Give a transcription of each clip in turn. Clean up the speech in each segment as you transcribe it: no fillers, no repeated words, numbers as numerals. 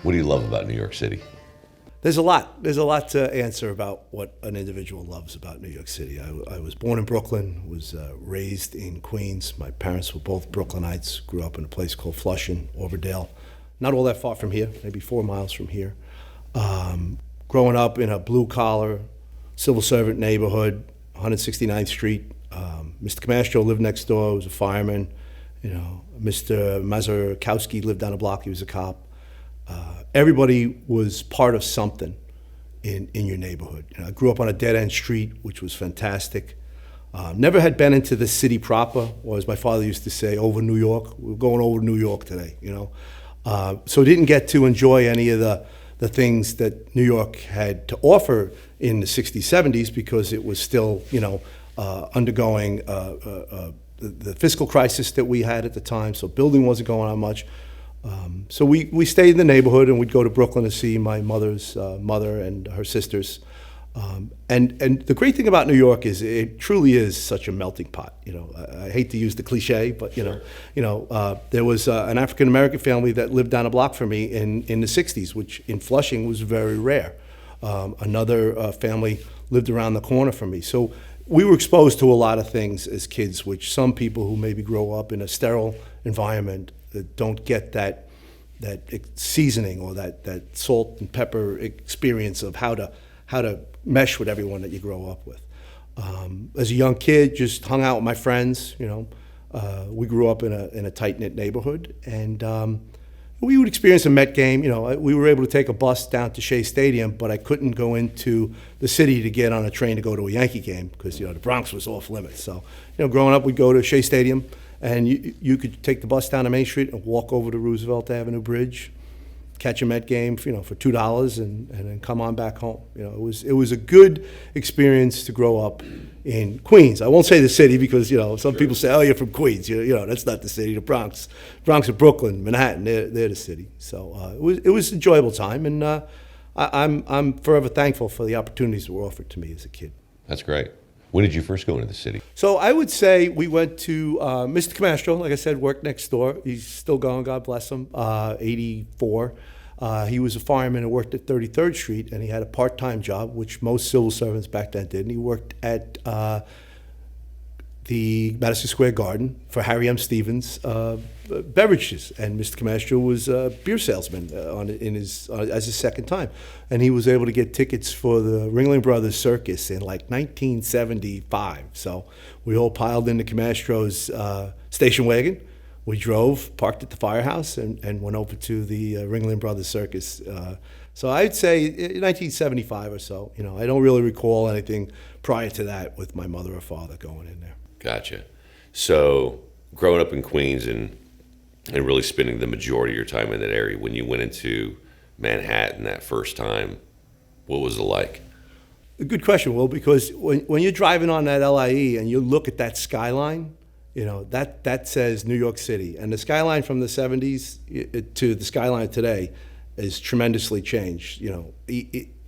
What do you love about New York City? There's a lot. There's a lot to answer about what an individual loves about New York City. I was born in Brooklyn, was raised in Queens. My parents were both Brooklynites, grew up in a place called Flushing, Overdale, not all that far from here, maybe 4 miles from here. Growing up in a blue-collar, civil servant neighborhood, 169th Street. Mr. Camastro lived next door, was a fireman. You know, Mr. Mazurkowski lived down the block, he was a cop. Everybody was part of something in your neighborhood. You know, I grew up on a dead-end street, which was fantastic. Never had been into the city proper, or as my father used to say, over New York. We're going over to New York today, you know. So didn't get to enjoy any of the things that New York had to offer in the 60s, 70s, because it was still, you know, undergoing the fiscal crisis that we had at the time, so building wasn't going on much. So we stayed in the neighborhood, and we'd go to Brooklyn to see my mother's mother and her sisters. And the great thing about New York is it truly is such a melting pot. You know, I hate to use the cliche, but there was an African American family that lived down a block from me in the 60s, which in Flushing was very rare. Another family lived around the corner from me. So we were exposed to a lot of things as kids, which some people who maybe grow up in a sterile environment that don't get that seasoning or that salt and pepper experience of how to mesh with everyone that you grow up with. As a young kid, just hung out with my friends. You know, we grew up in a tight-knit neighborhood, and we would experience a Met game. You know, we were able to take a bus down to Shea Stadium, but I couldn't go into the city to get on a train to go to a Yankee game because, you know, the Bronx was off limits. So, you know, growing up, we'd go to Shea Stadium, and you could take the bus down to Main Street and walk over to Roosevelt Avenue Bridge, catch a Met game, for $2, and then come on back home. You know, it was a good experience to grow up in Queens. I won't say the city because, you know, some people say, oh, you're from Queens. You know, that's not the city. The Bronx and Brooklyn, Manhattan, they're the city. So it was an enjoyable time, and I'm forever thankful for the opportunities that were offered to me as a kid. That's great. When did you first go into the city? So I would say we went to Mr. Camastro, like I said, worked next door. He's still going, God bless him, 84. He was a fireman who worked at 33rd Street, and he had a part-time job, which most civil servants back then did. And he worked at the Madison Square Garden for Harry M. Stevens beverages, and Mr. Camastro was a beer salesman as his second time, and he was able to get tickets for the Ringling Brothers Circus in like 1975. So we all piled into Camastro's station wagon. We drove, parked at the firehouse, and went over to the Ringling Brothers Circus. So I'd say 1975 or so. You know, I don't really recall anything prior to that with my mother or father going in there. Gotcha. So growing up in Queens and really spending the majority of your time in that area, when you went into Manhattan that first time, what was it like? A good question, Will, because when you're driving on that LIE and you look at that skyline, you know, that says New York City. And the skyline from the 70s to the skyline today is tremendously changed, you know,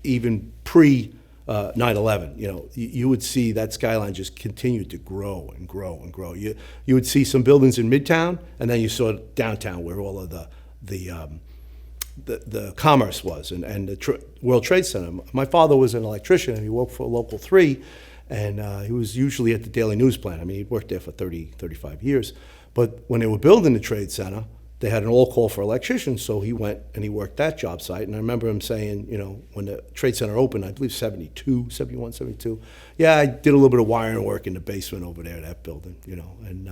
even pre 9/11, you know, you would see that skyline just continue to grow and grow and grow. You would see some buildings in Midtown, and then you saw downtown where all of the commerce was, and the World Trade Center. My father was an electrician, and he worked for Local 3, and he was usually at the Daily News plant. I mean, he'd worked there for 35 years. But when they were building the Trade Center, they had an all-call for electricians, so he went and he worked that job site. And I remember him saying, you know, when the Trade Center opened, I believe 71, 72, yeah, I did a little bit of wiring work in the basement over there, that building, you know. And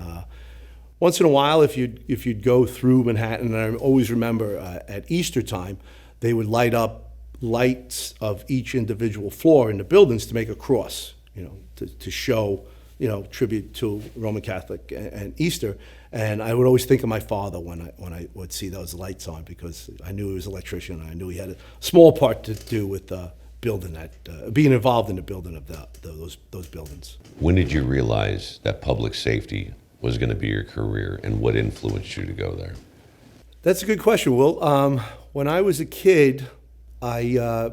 once in a while, if you'd go through Manhattan, and I always remember at Easter time, they would light up lights of each individual floor in the buildings to make a cross, you know, to show, you know, tribute to Roman Catholic and Easter. And I would always think of my father when I would see those lights on, because I knew he was an electrician, and I knew he had a small part to do with building that, being involved in the building of those buildings. When did you realize that public safety was going to be your career, and what influenced you to go there? That's a good question, Will. When I was a kid, I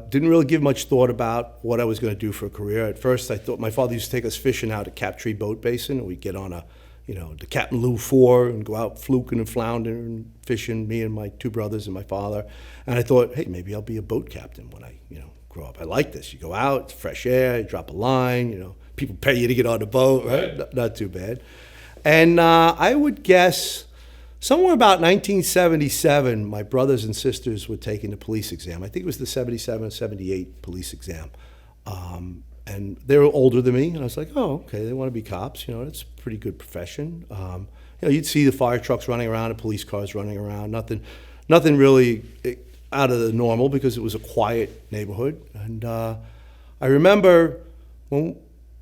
didn't really give much thought about what I was going to do for a career. At first, I thought my father used to take us fishing out at Captree Boat Basin, and we'd get on a the Captain Lou 4 and go out fluking and floundering and fishing, me and my two brothers and my father. And I thought, hey, maybe I'll be a boat captain when I, grow up. I like this. You go out, it's fresh air, you drop a line, people pay you to get on the boat, right? Not too bad. And I would guess somewhere about 1977, my brothers and sisters were taking the police exam. I think it was the 77, 78 police exam. And they were older than me, and I was like, oh, okay, they want to be cops. It's a pretty good profession. You'd see the fire trucks running around and police cars running around. Nothing really out of the normal because it was a quiet neighborhood. And I remember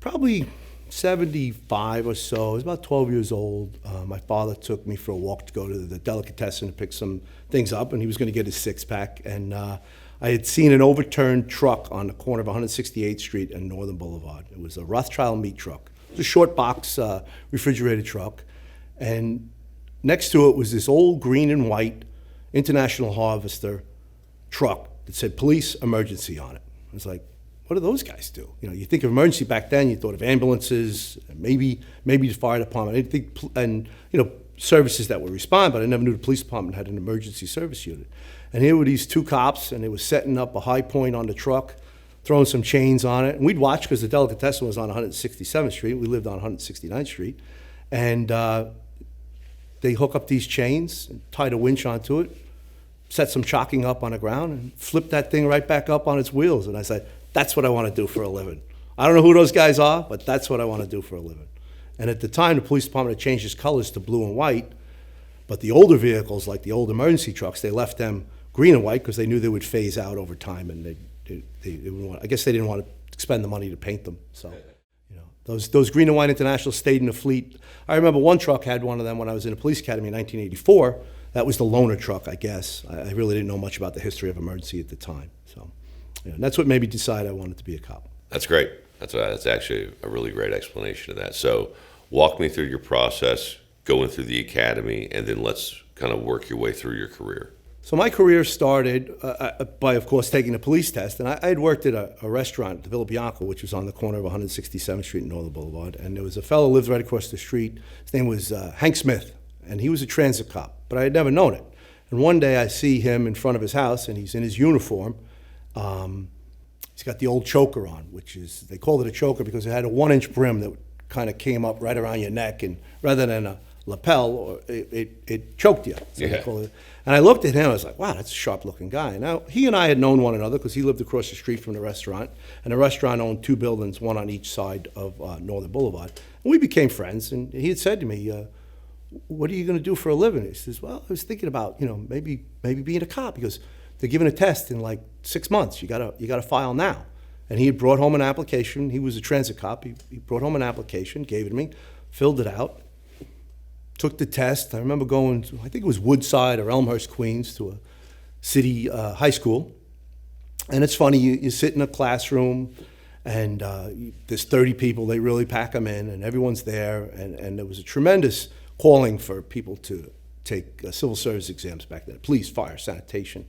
probably 75 or so, I was about 12 years old. My father took me for a walk to go to the delicatessen to pick some things up, and he was going to get his six-pack. And I had seen an overturned truck on the corner of 168th Street and Northern Boulevard. It was a Rothschild meat truck. It was a short box refrigerated truck. And next to it was this old green and white International Harvester truck that said police emergency on it. I was like, what do those guys do? You think of emergency back then, you thought of ambulances, maybe the fire department. I didn't think, and services that would respond, but I never knew the police department had an emergency service unit. And here were these two cops, and they were setting up a high point on the truck, throwing some chains on it. And we'd watch because the delicatessen was on 167th Street. We lived on 169th Street. And they hook up these chains, and tied a winch onto it, set some chalking up on the ground, and flip that thing right back up on its wheels. And I said, that's what I want to do for a living. I don't know who those guys are, but that's what I want to do for a living. And at the time, the police department had changed its colors to blue and white, but the older vehicles, like the old emergency trucks, they left them green and white because they knew they would phase out over time, and they didn't want, I guess they didn't want to spend the money to paint them. So, those green and white Internationals stayed in the fleet. I remember one truck had one of them when I was in the police academy in 1984. That was the loaner truck, I guess. I really didn't know much about the history of emergency at the time. So, and that's what made me decide I wanted to be a cop. That's great. That's actually a really great explanation of that. So walk me through your process, going through the academy, and then let's kind of work your way through your career. So my career started by, of course, taking a police test. And I had worked at a restaurant, the Villa Bianca, which was on the corner of 167th Street and Northern Boulevard. And there was a fellow who lived right across the street. His name was Hank Smith, and he was a transit cop, but I had never known it. And one day I see him in front of his house, and he's in his uniform. He's got the old choker on, which is, they called it a choker because it had a 1-inch brim that kind of came up right around your neck, and rather than a lapel, or it choked you. So they call it. And I looked at him, I was like, wow, that's a sharp-looking guy. Now, he and I had known one another because he lived across the street from the restaurant, and the restaurant owned two buildings, one on each side of Northern Boulevard. And we became friends, and he had said to me, what are you going to do for a living? He says, well, I was thinking about, maybe being a cop, because they're giving a test in like 6 months. You gotta file now. And he had brought home an application. He was a transit cop. He brought home an application, gave it to me, filled it out, took the test. I remember going to, I think it was Woodside or Elmhurst, Queens, to a city high school. And it's funny, you sit in a classroom, and there's 30 people. They really pack them in, and everyone's there. And there was a tremendous calling for people to take civil service exams back then, police, fire, sanitation.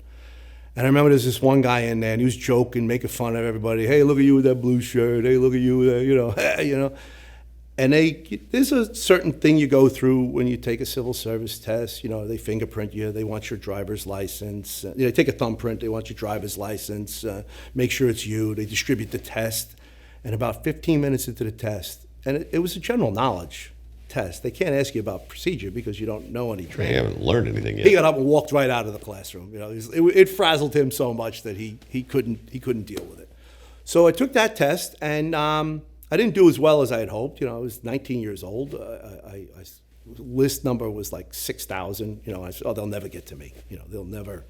And I remember there's this one guy in there, and he was joking, making fun of everybody. Hey, look at you with that blue shirt. Hey, look at you with that, And there's a certain thing you go through when you take a civil service test. They fingerprint you. They want your driver's license. They take a thumbprint. They want your driver's license. Make sure it's you. They distribute the test. And about 15 minutes into the test, and it was a general knowledge test. They can't ask you about procedure because you don't know any training. You haven't learned anything yet. He got up and walked right out of the classroom. It frazzled him so much that he couldn't deal with it. So I took that test, and I didn't do as well as I had hoped. I was 19 years old. List number was like 6,000. I said, oh, they'll never get to me. They'll never.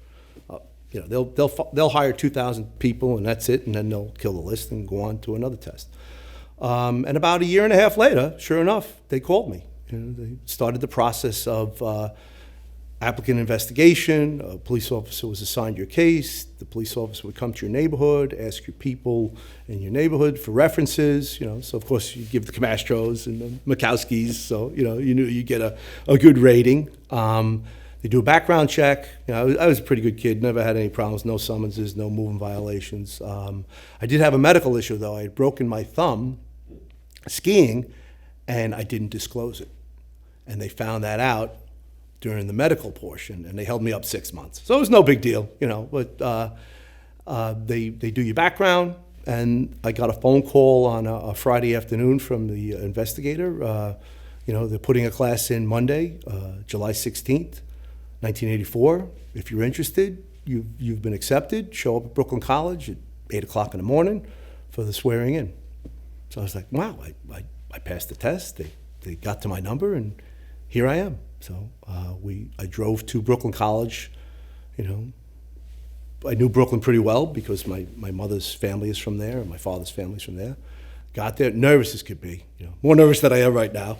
They'll hire 2,000 people, and that's it, and then they'll kill the list and go on to another test. And about a year and a half later, sure enough, they called me. They started the process of applicant investigation. A police officer was assigned your case. The police officer would come to your neighborhood, ask your people in your neighborhood for references. So of course you give the Camastros and the Mikowskis, so you knew you get a good rating. They do a background check. I was a pretty good kid, never had any problems, no summonses, no moving violations. I did have a medical issue though. I had broken my thumb skiing, and I didn't disclose it. and they found that out during the medical portion, and they held me up 6 months. So it was no big deal, but they do your background, and I got a phone call on a Friday afternoon from the investigator. They're putting a class in Monday, July 16th, 1984. If you're interested, you've been accepted. Show up at Brooklyn College at 8 o'clock in the morning for the swearing in. So I was like, wow, I passed the test. They got to my number, and here I am. So I drove to Brooklyn College. I knew Brooklyn pretty well because my mother's family is from there and my father's family's from there. Got there, nervous as could be, more nervous than I am right now,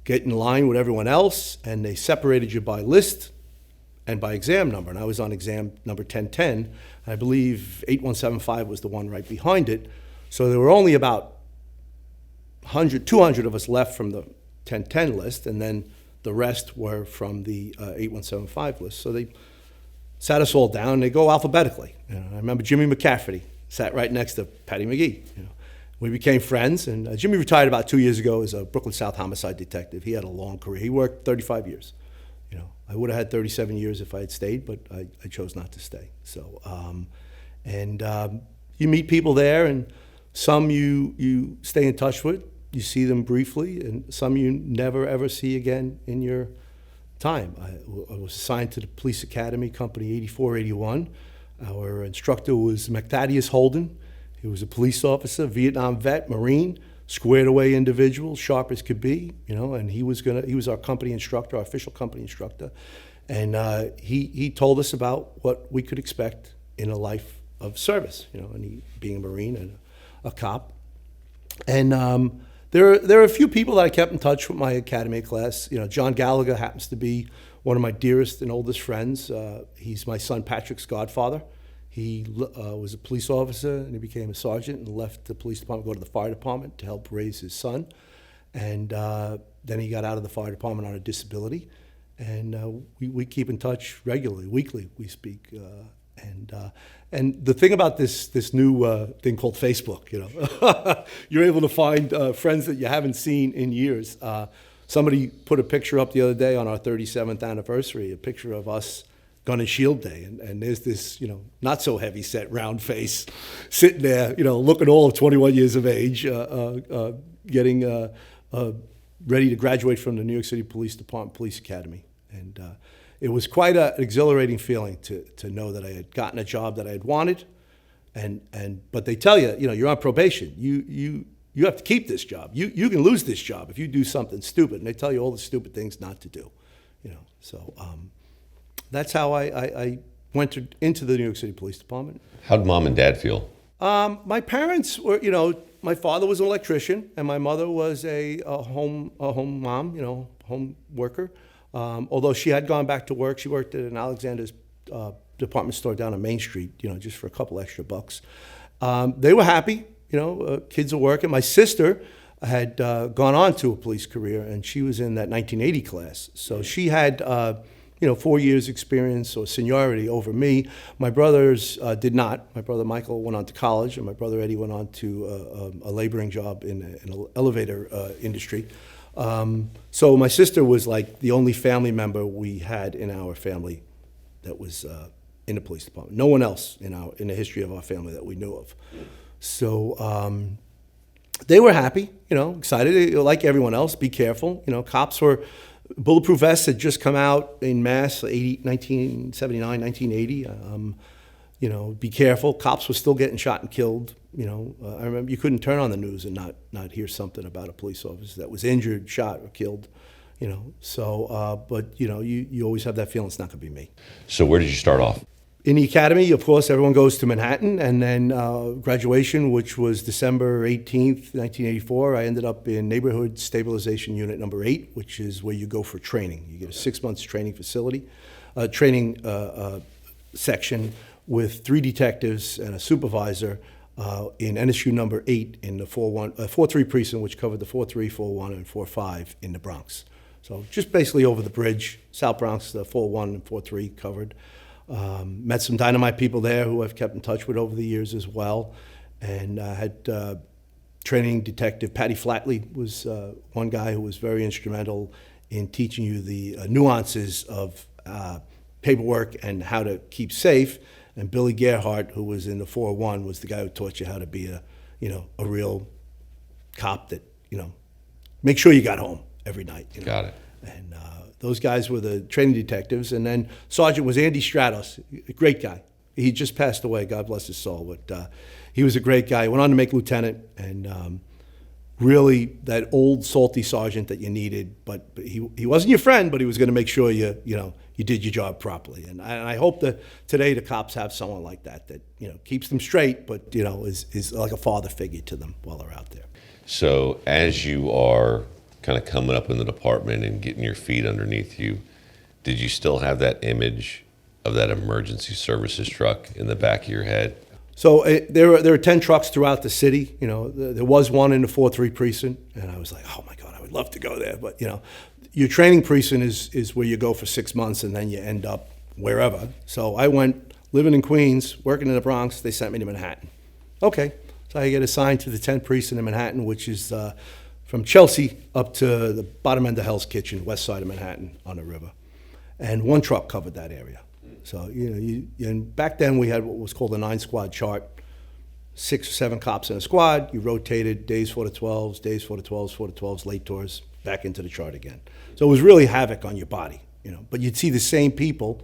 Get in line with everyone else, and they separated you by list and by exam number. And I was on exam number 1010. I believe 8175 was the one right behind it. So there were only about 200 of us left from the 1010 list, and then the rest were from the 8175 list. So they sat us all down, and they go alphabetically. I remember Jimmy McCafferty sat right next to Paddy McGee. We became friends, and Jimmy retired about 2 years ago as a Brooklyn South homicide detective. He had a long career. He worked 35 years. I would have had 37 years if I had stayed, but I chose not to stay. So, you meet people there, and some you stay in touch with. You see them briefly, and some you never ever see again in your time. I was assigned to the Police Academy, Company 8481. Our instructor was McThaddeus Holden. He was a police officer, Vietnam vet, Marine, squared away individual, sharp as could be, and he was our company instructor, our official company instructor. And he told us about what we could expect in a life of service, and he being a Marine and a cop. And there are a few people that I kept in touch with my academy class. John Gallagher happens to be one of my dearest and oldest friends. He's my son Patrick's godfather. He was a police officer, and he became a sergeant and left the police department, go to the fire department to help raise his son. And then he got out of the fire department on a disability. And we keep in touch regularly, weekly we speak. And the thing about this new thing called Facebook, you're able to find friends that you haven't seen in years. Somebody put a picture up the other day on our 37th anniversary, a picture of us Gun and Shield Day, and there's this, not so heavy set round face sitting there, looking all of 21 years of age, getting ready to graduate from the New York City Police Department Police Academy. And it was quite an exhilarating feeling to know that I had gotten a job that I had wanted, but they tell you, you're on probation. You have to keep this job. You can lose this job if you do something stupid, and they tell you all the stupid things not to do. So that's how I went into the New York City Police Department. How did mom and dad feel? My parents were, my father was an electrician, and my mother was a home mom, home worker. Although she had gone back to work, she worked at an Alexander's department store down on Main Street, just for a couple extra bucks. They were happy, kids are working. My sister had gone on to a police career, and she was in that 1980 class. So she had 4 years experience or seniority over me. My brothers did not. My brother Michael went on to college, and my brother Eddie went on to a laboring job in an elevator industry. So my sister was like the only family member we had in our family that was in the police department. No one else in the history of our family that we knew of. So they were happy, excited, like everyone else. Be careful, cops were. Bulletproof vests had just come out in mass, 1979, 1980. Be careful. Cops were still getting shot and killed. I remember you couldn't turn on the news and not hear something about a police officer that was injured, shot, or killed. So, but you always have that feeling it's not going to be me. So where did you start off? In the academy, of course, everyone goes to Manhattan, and then graduation, which was December 18th, 1984, I ended up in Neighborhood Stabilization Unit number 8, which is where you go for training. You get a 6 months training facility, training section with 3 detectives and a supervisor in NSU number 8 in the 4-3 precinct, which covered the 4-3, 4-1, and 4-5 in the Bronx. So just basically over the bridge, South Bronx, the 4-1 and 4-3 covered. Met some dynamite people there who I've kept in touch with over the years as well, and had training detective Paddy Flatley was one guy who was very instrumental in teaching you the nuances of paperwork and how to keep safe. And Billy Gerhardt, who was in the 401, was the guy who taught you how to be a real cop that, make sure you got home every night. Got it. And those guys were the training detectives. And then Sergeant was Andy Stratos, a great guy. He just passed away, God bless his soul. But he was a great guy. He went on to make lieutenant, and really that old salty sergeant that you needed. But he wasn't your friend, but he was going to make sure you did your job properly. And I hope that today the cops have someone like that keeps them straight, but is like a father figure to them while they're out there. So as you are kind of coming up in the department and getting your feet underneath you, did you still have that image of that emergency services truck in the back of your head? So there were 10 trucks throughout the city. There was one in the 4-3 precinct, and I was like, oh my God, I would love to go there. But your training precinct is where you go for 6 months, and then you end up wherever. So I went living in Queens, working in the Bronx. They sent me to Manhattan. Okay, so I get assigned to the 10th precinct in Manhattan, which is from Chelsea up to the bottom end of Hell's Kitchen, west side of Manhattan on the river. And one truck covered that area. So, and back then we had what was called a 9-squad chart, 6 or 7 cops in a squad. You rotated days for the 12s, days for the 12s, for the 12s, late tours, back into the chart again. So it was really havoc on your body, but you'd see the same people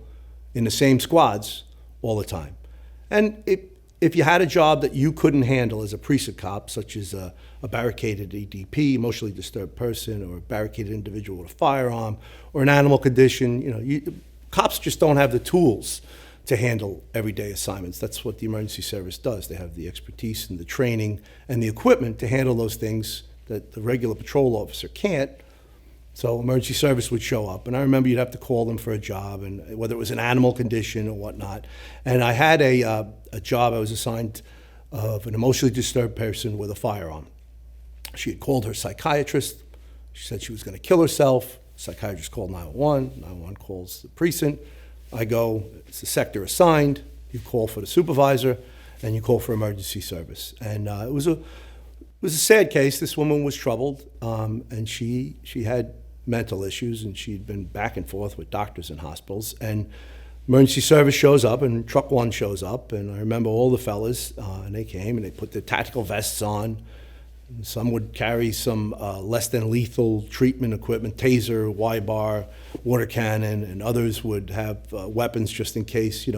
in the same squads all the time. And if you had a job that you couldn't handle as a precinct cop, such as a barricaded EDP, emotionally disturbed person, or a barricaded individual with a firearm, or an animal condition, cops just don't have the tools to handle everyday assignments. That's what the emergency service does. They have the expertise and the training and the equipment to handle those things that the regular patrol officer can't. So emergency service would show up, and I remember you'd have to call them for a job, and whether it was an animal condition or whatnot. And I had a job I was assigned of an emotionally disturbed person with a firearm. She had called her psychiatrist. She said she was going to kill herself. Psychiatrist called 911. 911 calls the precinct. I go, it's the sector assigned. You call for the supervisor, and you call for emergency service. And it was a sad case. This woman was troubled, and she had mental issues, and she'd been back and forth with doctors and hospitals. And emergency service shows up, and truck 1 shows up, and I remember all the fellas, and they came, and they put their tactical vests on. Some would carry some less than lethal treatment equipment, taser, Y-bar, water cannon, and others would have weapons just in case.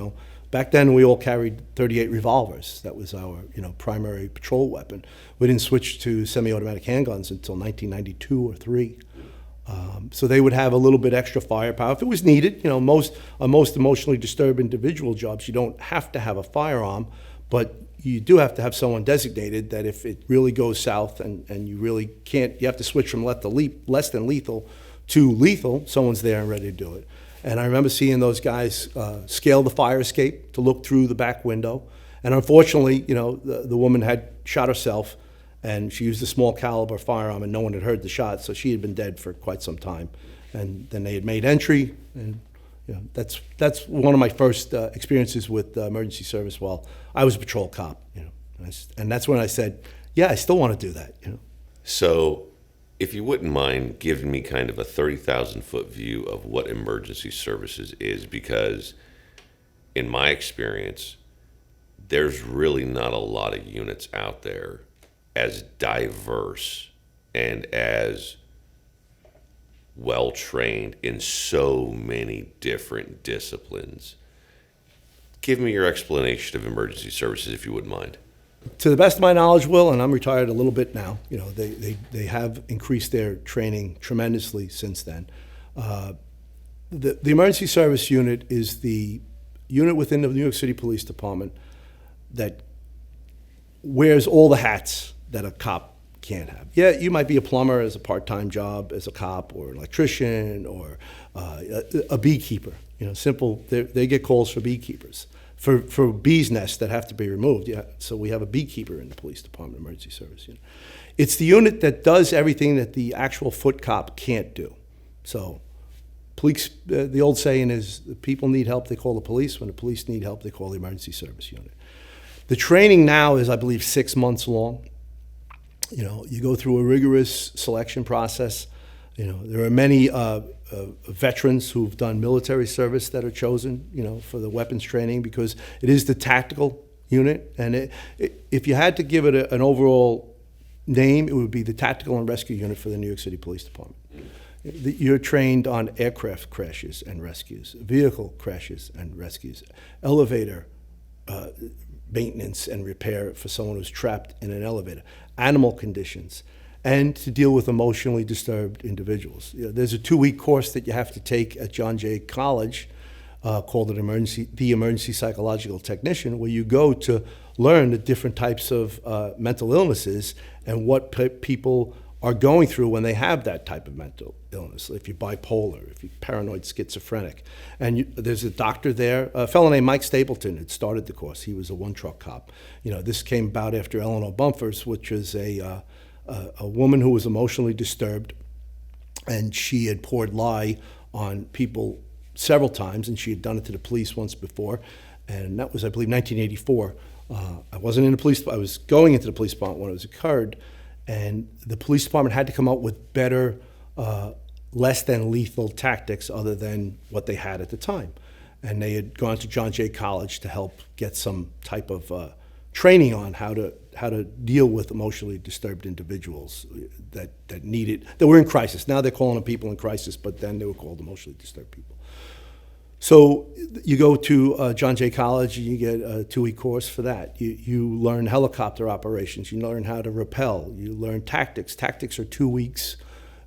Back then we all carried .38 revolvers. That was our primary patrol weapon. We didn't switch to semi-automatic handguns until 1992 or 3. So they would have a little bit extra firepower if it was needed. Most emotionally disturbed individual jobs, you don't have to have a firearm, but you do have to have someone designated that if it really goes south and you really can't, you have to switch from less than lethal to lethal, someone's there and ready to do it. And I remember seeing those guys scale the fire escape to look through the back window. And unfortunately, the woman had shot herself, and she used a small caliber firearm, and no one had heard the shot, so she had been dead for quite some time. And then they had made entry, and that's one of my first experiences with emergency service while I was a patrol cop. And that's when I said, yeah, I still want to do that. So, if you wouldn't mind giving me kind of a 30,000-foot view of what emergency services is, because in my experience, there's really not a lot of units out there as diverse and as well-trained in so many different disciplines. Give me your explanation of emergency services, if you wouldn't mind. To the best of my knowledge, Will, and I'm retired a little bit now, they have increased their training tremendously since then. The Emergency Service Unit is the unit within the New York City Police Department that wears all the hats that a cop can't have. Yeah, you might be a plumber as a part-time job as a cop, or an electrician, or a beekeeper. Simple. They get calls for beekeepers, for bees' nests that have to be removed. Yeah, so we have a beekeeper in the police department emergency service unit. It's the unit that does everything that the actual foot cop can't do. So, police. The old saying is, the people need help, they call the police. When the police need help, they call the emergency service unit. The training now is, I believe, 6 months long. You go through a rigorous selection process. There are many veterans who've done military service that are chosen, for the weapons training because it is the tactical unit. And if you had to give it an overall name, it would be the Tactical and Rescue Unit for the New York City Police Department. You're trained on aircraft crashes and rescues, vehicle crashes and rescues, elevator maintenance and repair for someone who's trapped in an elevator, animal conditions, and to deal with emotionally disturbed individuals. There's a 2-week course that you have to take at John Jay College called the Emergency Psychological Technician, where you go to learn the different types of mental illnesses and what people are going through when they have that type of mental illness. If you're bipolar, if you're paranoid schizophrenic. And there's a doctor there, a fellow named Mike Stapleton had started the course. He was a one-truck cop. This came about after Eleanor Bumpers, which was a woman who was emotionally disturbed, and she had poured lye on people several times, and she had done it to the police once before. And that was, I believe, 1984. I wasn't in the police, I was going into the police department when it occurred. And the police department had to come up with better, less than lethal tactics other than what they had at the time. And they had gone to John Jay College to help get some type of training on how to deal with emotionally disturbed individuals that were in crisis. Now they're calling them people in crisis, but then they were called emotionally disturbed people. So you go to John Jay College and you get a 2-week course for that. You learn helicopter operations. You learn how to rappel. You learn tactics. Tactics are 2 weeks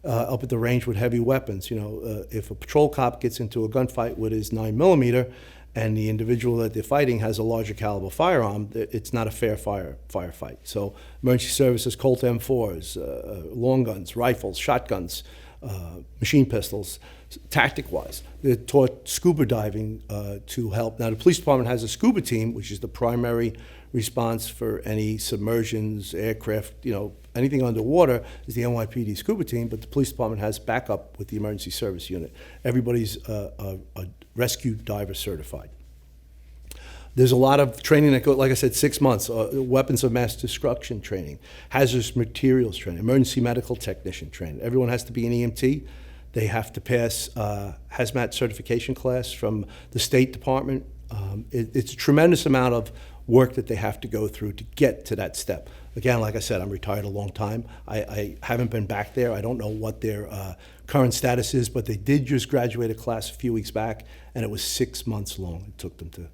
up at the range with heavy weapons. If a patrol cop gets into a gunfight with his 9mm and the individual that they're fighting has a larger caliber firearm, it's not a fair firefight. So emergency services, Colt M4s, long guns, rifles, shotguns, machine pistols. Tactic-wise, they're taught scuba diving to help. Now, the police department has a scuba team, which is the primary response for any submersions, aircraft, anything underwater is the NYPD scuba team, but the police department has backup with the Emergency Service Unit. Everybody's a rescue diver certified. There's a lot of training that goes, like I said, 6 months, weapons of mass destruction training, hazardous materials training, emergency medical technician training. Everyone has to be an EMT. They have to pass hazmat certification class from the State Department. It's a tremendous amount of work that they have to go through to get to that step. Again, like I said, I'm retired a long time. I haven't been back there. I don't know what their current status is, but they did just graduate a class a few weeks back, and it was 6 months long it took them to.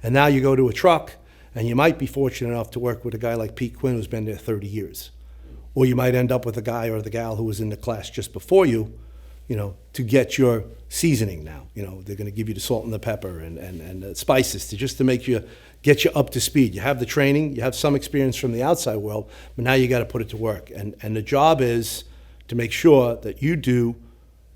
And now you go to a truck, and you might be fortunate enough to work with a guy like Pete Quinn who's been there 30 years. Or you might end up with a guy or the gal who was in the class just before you, to get your seasoning now. They're going to give you the salt and the pepper and the spices to make you, get you up to speed. You have the training, you have some experience from the outside world, but now you got to put it to work. And the job is to make sure that you do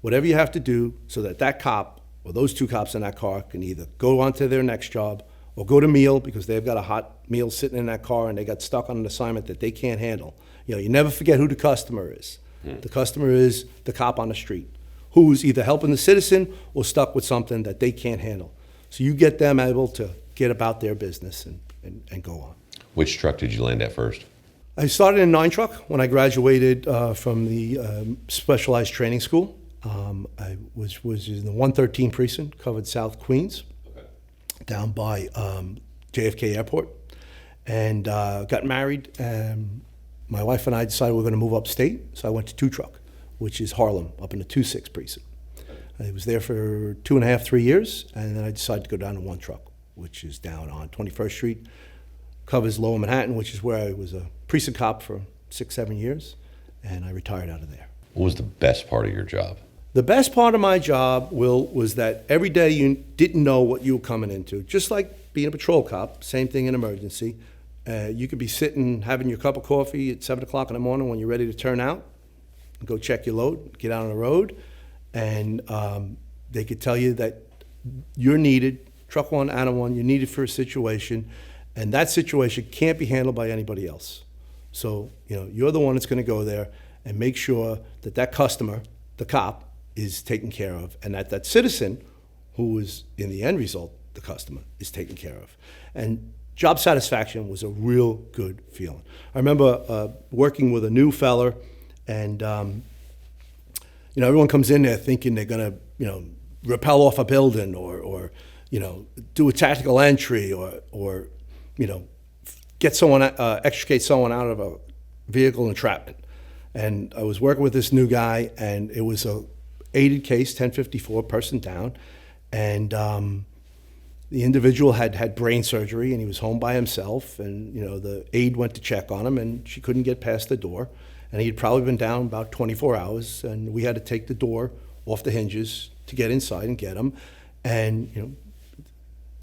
whatever you have to do so that cop or those 2 cops in that car can either go on to their next job or go to meal because they've got a hot meal sitting in that car and they got stuck on an assignment that they can't handle. You never forget who the customer is. The customer is the cop on the street who's either helping the citizen or stuck with something that they can't handle. So you get them able to get about their business and go on. Which truck did you land at first? I started in 9 truck when I graduated from the specialized training school. I was in the 113 precinct, covered South Queens, down by JFK Airport, and got married. And my wife and I decided we were going to move upstate, so I went to 2 truck, which is Harlem, up in the 26 precinct. I was there for 2.5, 3 years, and then I decided to go down to 1 truck, which is down on 21st Street, covers Lower Manhattan, which is where I was a precinct cop for 6, 7 years, and I retired out of there. What was the best part of your job? The best part of my job, Will, was that every day you didn't know what you were coming into. Just like being a patrol cop, same thing in emergency. You could be sitting having your cup of coffee at 7 o'clock in the morning when you're ready to turn out, go check your load, get out on the road, and they could tell you that you're needed, truck 1, Ana 1, you're needed for a situation, and that situation can't be handled by anybody else. So, you're the one that's going to go there and make sure that customer, the cop, is taken care of, and that citizen, who is in the end result, the customer, is taken care of. And job satisfaction was a real good feeling. I remember working with a new fella, and everyone comes in there thinking they're gonna, rappel off a building or do a tactical entry or get someone, extricate someone out of a vehicle entrapment. And I was working with this new guy, and it was a aided case, 1054, person down, and the individual had brain surgery, and he was home by himself, and the aide went to check on him, and she couldn't get past the door, and he'd probably been down about 24 hours, and we had to take the door off the hinges to get inside and get him, and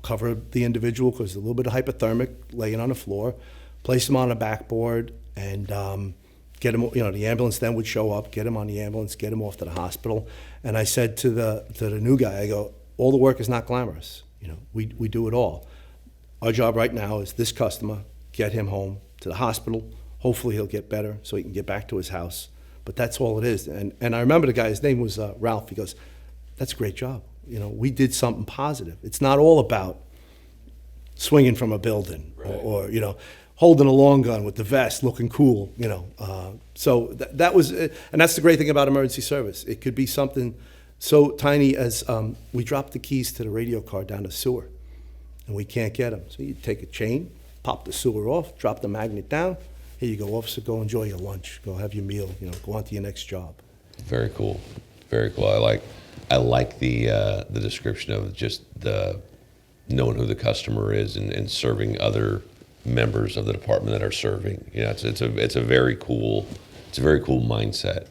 cover the individual because a little bit of hypothermic, laying on the floor, place him on a backboard, and get him. The ambulance then would show up, get him on the ambulance, get him off to the hospital. And I said to the new guy, I go, all the work is not glamorous. We do it all. Our job right now is this customer, get him home to the hospital. Hopefully he'll get better so he can get back to his house. But that's all it is. And I remember the guy, his name was Ralph. He goes, that's a great job. We did something positive. It's not all about swinging from a building, right, or holding a long gun with the vest, looking cool. So that was, and that's the great thing about emergency service. It could be something so tiny as we dropped the keys to the radio car down the sewer, and we can't get them. So you take a chain, pop the sewer off, drop the magnet down. Here you go, officer. Go enjoy your lunch. Go have your meal. Go on to your next job. Very cool. Very cool. I like the description of just the knowing who the customer is and serving other members of the department that are serving. It's a very cool mindset.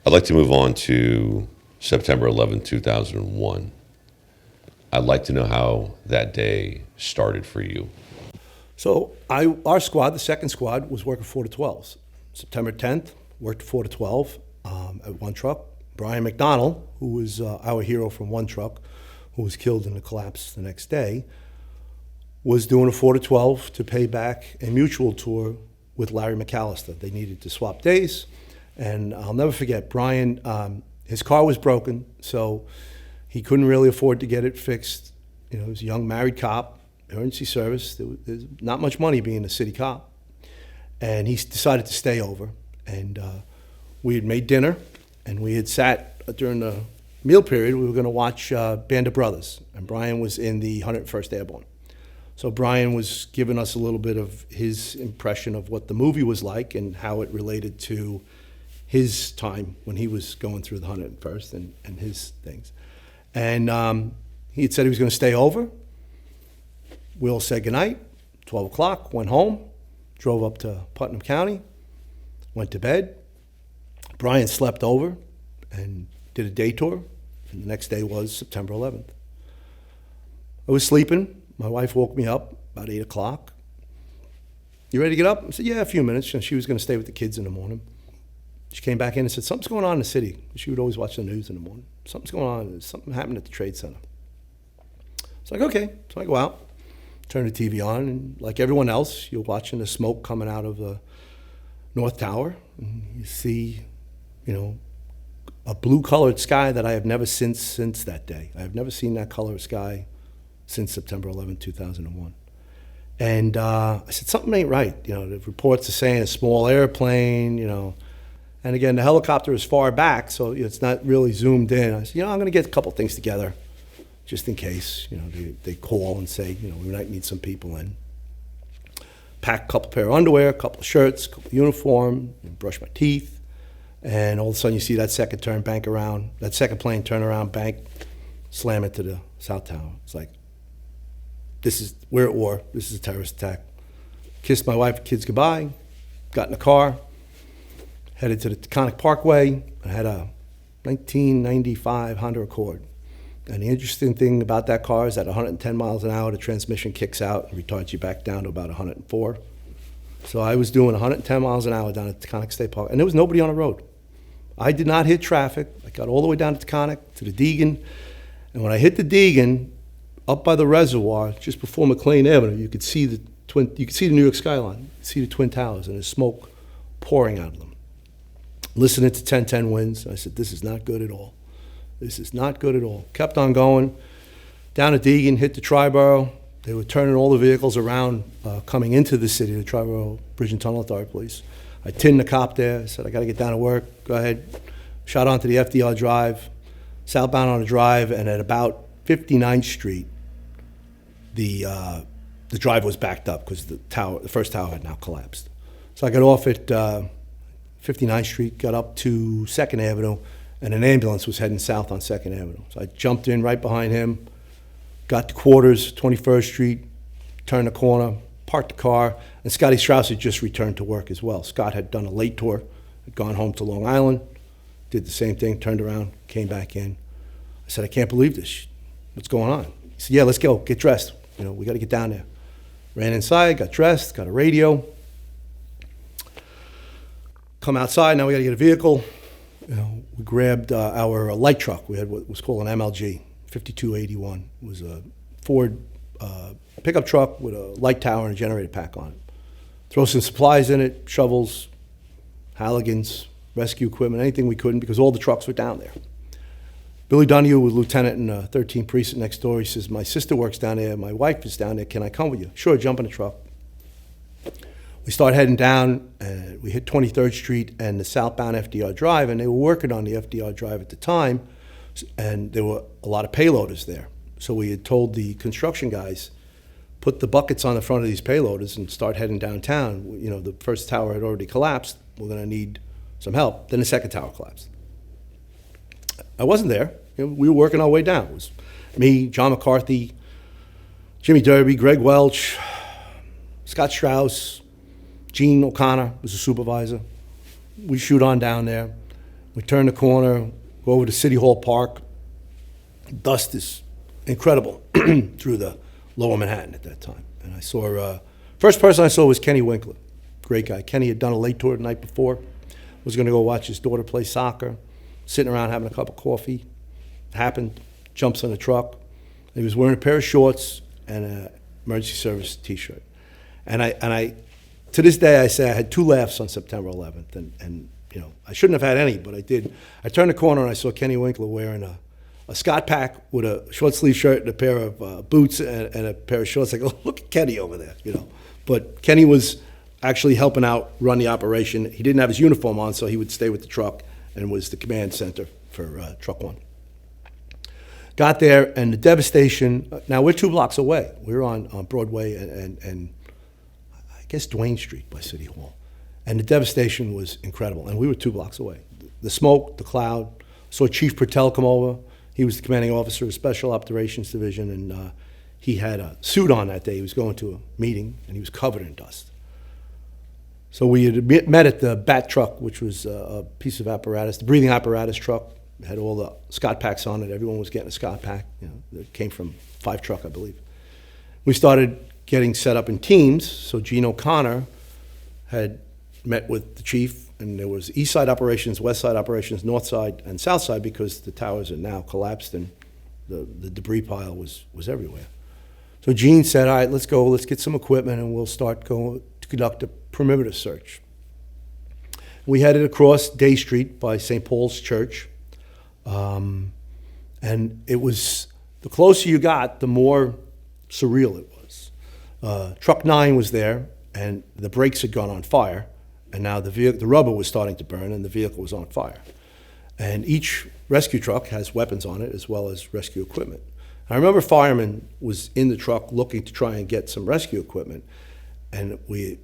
I'd like to move on to September 11, 2001. I'd like to know how that day started for you. So our squad, the second squad, was working 4 to 12s. September 10th, worked 4 to 12 at one truck. Brian McDonald, who was our hero from one truck, who was killed in the collapse the next day, was doing a 4 to 12 to pay back a mutual tour with Larry McAllister. They needed to swap days, and I'll never forget, Brian, his car was broken, so he couldn't really afford to get it fixed. He was a young married cop, emergency service. There's not much money being a city cop. And he decided to stay over, and we had made dinner, and we had sat during the meal period. We were going to watch Band of Brothers, and Brian was in the 101st Airborne. So Brian was giving us a little bit of his impression of what the movie was like and how it related to his time when he was going through the 101st and his things. And he had said he was going to stay over. We all said goodnight, 12 o'clock, went home, drove up to Putnam County, went to bed. Brian slept over and did a day tour, and the next day was September 11th. I was sleeping. My wife woke me up about 8 o'clock. You ready to get up? I said, yeah, a few minutes. She was going to stay with the kids in the morning. She came back in and said, something's going on in the city. She would always watch the news in the morning. Something's going on. There's something happened at the Trade Center. It's like, okay. So I go out, turn the TV on, and like everyone else, you're watching the smoke coming out of the North Tower. And you see, a blue-colored sky that I have never seen since that day. I have never seen that color of sky since September 11, 2001. And I said, something ain't right. The reports are saying a small airplane, And again, the helicopter is far back, so it's not really zoomed in. I said, I'm going to get a couple things together just in case, they call and say, we might need some people in. Pack a couple pair of underwear, a couple of shirts, a couple of uniform, brush my teeth, and all of a sudden you see that second plane turn around, bank, slam into the South Tower. It's like, we're at war. This is a terrorist attack. Kissed my wife and kids goodbye, got in the car, headed to the Taconic Parkway. I had a 1995 Honda Accord. And the interesting thing about that car is at 110 miles an hour, the transmission kicks out and retards you back down to about 104. So I was doing 110 miles an hour down at Taconic State Park, and there was nobody on the road. I did not hit traffic. I got all the way down to Taconic, to the Deegan. And when I hit the Deegan, up by the reservoir, just before McLean Avenue, you could see the New York skyline. You could see the Twin Towers, and there's smoke pouring out of them. Listening to 1010 winds, I said, this is not good at all. This is not good at all. Kept on going, down to Deegan, hit the Triborough, They were turning all the vehicles around coming into the city, the Tri-Borough Bridge and Tunnel Authority Police. I tinned the cop there. I said, I got to get down to work. Go ahead. Shot onto the FDR Drive, southbound on the drive, and at about 59th Street, the drive was backed up because the first tower had now collapsed. So I got off at 59th Street, got up to 2nd Avenue, and an ambulance was heading south on 2nd Avenue. So I jumped in right behind him, got to quarters, 21st Street, turned the corner, parked the car, and Scotty Strauss had just returned to work as well. Scott had done a late tour, had gone home to Long Island, did the same thing, turned around, came back in. I said, I can't believe this. What's going on? He said, yeah, let's go, get dressed. We got to get down there. Ran inside, got dressed, got a radio. Come outside, now we got to get a vehicle. We grabbed our light truck. We had what was called an MLG, 5281. It was a Ford pickup truck with a light tower and a generator pack on it. Throw some supplies in it, shovels, Halligans, rescue equipment, anything we couldn't, because all the trucks were down there. Billy Donahue was lieutenant in the 13th precinct next door. He says, my sister works down there, my wife is down there, can I come with you? Sure, jump in the truck. We start heading down, and we hit 23rd Street and the southbound FDR Drive, and they were working on the FDR Drive at the time, and there were a lot of payloaders there. So we had told the construction guys, put the buckets on the front of these payloaders and start heading downtown. The first tower had already collapsed. We're going to need some help. Then the second tower collapsed. I wasn't there. We were working our way down. It was me, John McCarthy, Jimmy Derby, Greg Welch, Scott Strauss, Gene O'Connor was a supervisor. We shoot on down there. We turn the corner, go over to City Hall Park. Dust is incredible through the lower Manhattan at that time. And I saw, first person I saw was Kenny Winkler, great guy. Kenny had done a late tour the night before, was going to go watch his daughter play soccer, sitting around having a cup of coffee. It happened, jumps in the truck. He was wearing a pair of shorts and an emergency service T-shirt. And I, to this day, I say I had 2 laughs on September 11th, and I shouldn't have had any, but I did. I turned the corner and I saw Kenny Winkler wearing a Scott pack with a short sleeve shirt and a pair of boots and a pair of shorts. I go, look at Kenny over there, But Kenny was actually helping out run the operation. He didn't have his uniform on, so he would stay with the truck and was the command center for Truck 1. Got there, and the devastation. Now we're 2 blocks away. We're on Broadway and I guess Duane Street by City Hall, and the devastation was incredible. And we were 2 blocks away. The smoke, the cloud. Saw Chief Pertel come over. He was the commanding officer of Special Operations Division, and he had a suit on that day. He was going to a meeting, and he was covered in dust. So we had met at the BAT truck, which was a piece of apparatus, the breathing apparatus truck. It had all the Scott packs on it. Everyone was getting a Scott pack. It came from 5 Truck, I believe. We started getting set up in teams. So Gene O'Connor had met with the chief, and there was east side operations, west side operations, north side, and south side, because the towers are now collapsed and the debris pile was everywhere. So Gene said, all right, let's go, let's get some equipment, and we'll start going to conduct a perimeter search. We headed across Day Street by St. Paul's Church, and it was, the closer you got, the more surreal it was. Truck 9 was there, and the brakes had gone on fire, and now the rubber was starting to burn, and the vehicle was on fire. And each rescue truck has weapons on it, as well as rescue equipment. I remember a fireman was in the truck looking to try and get some rescue equipment, and we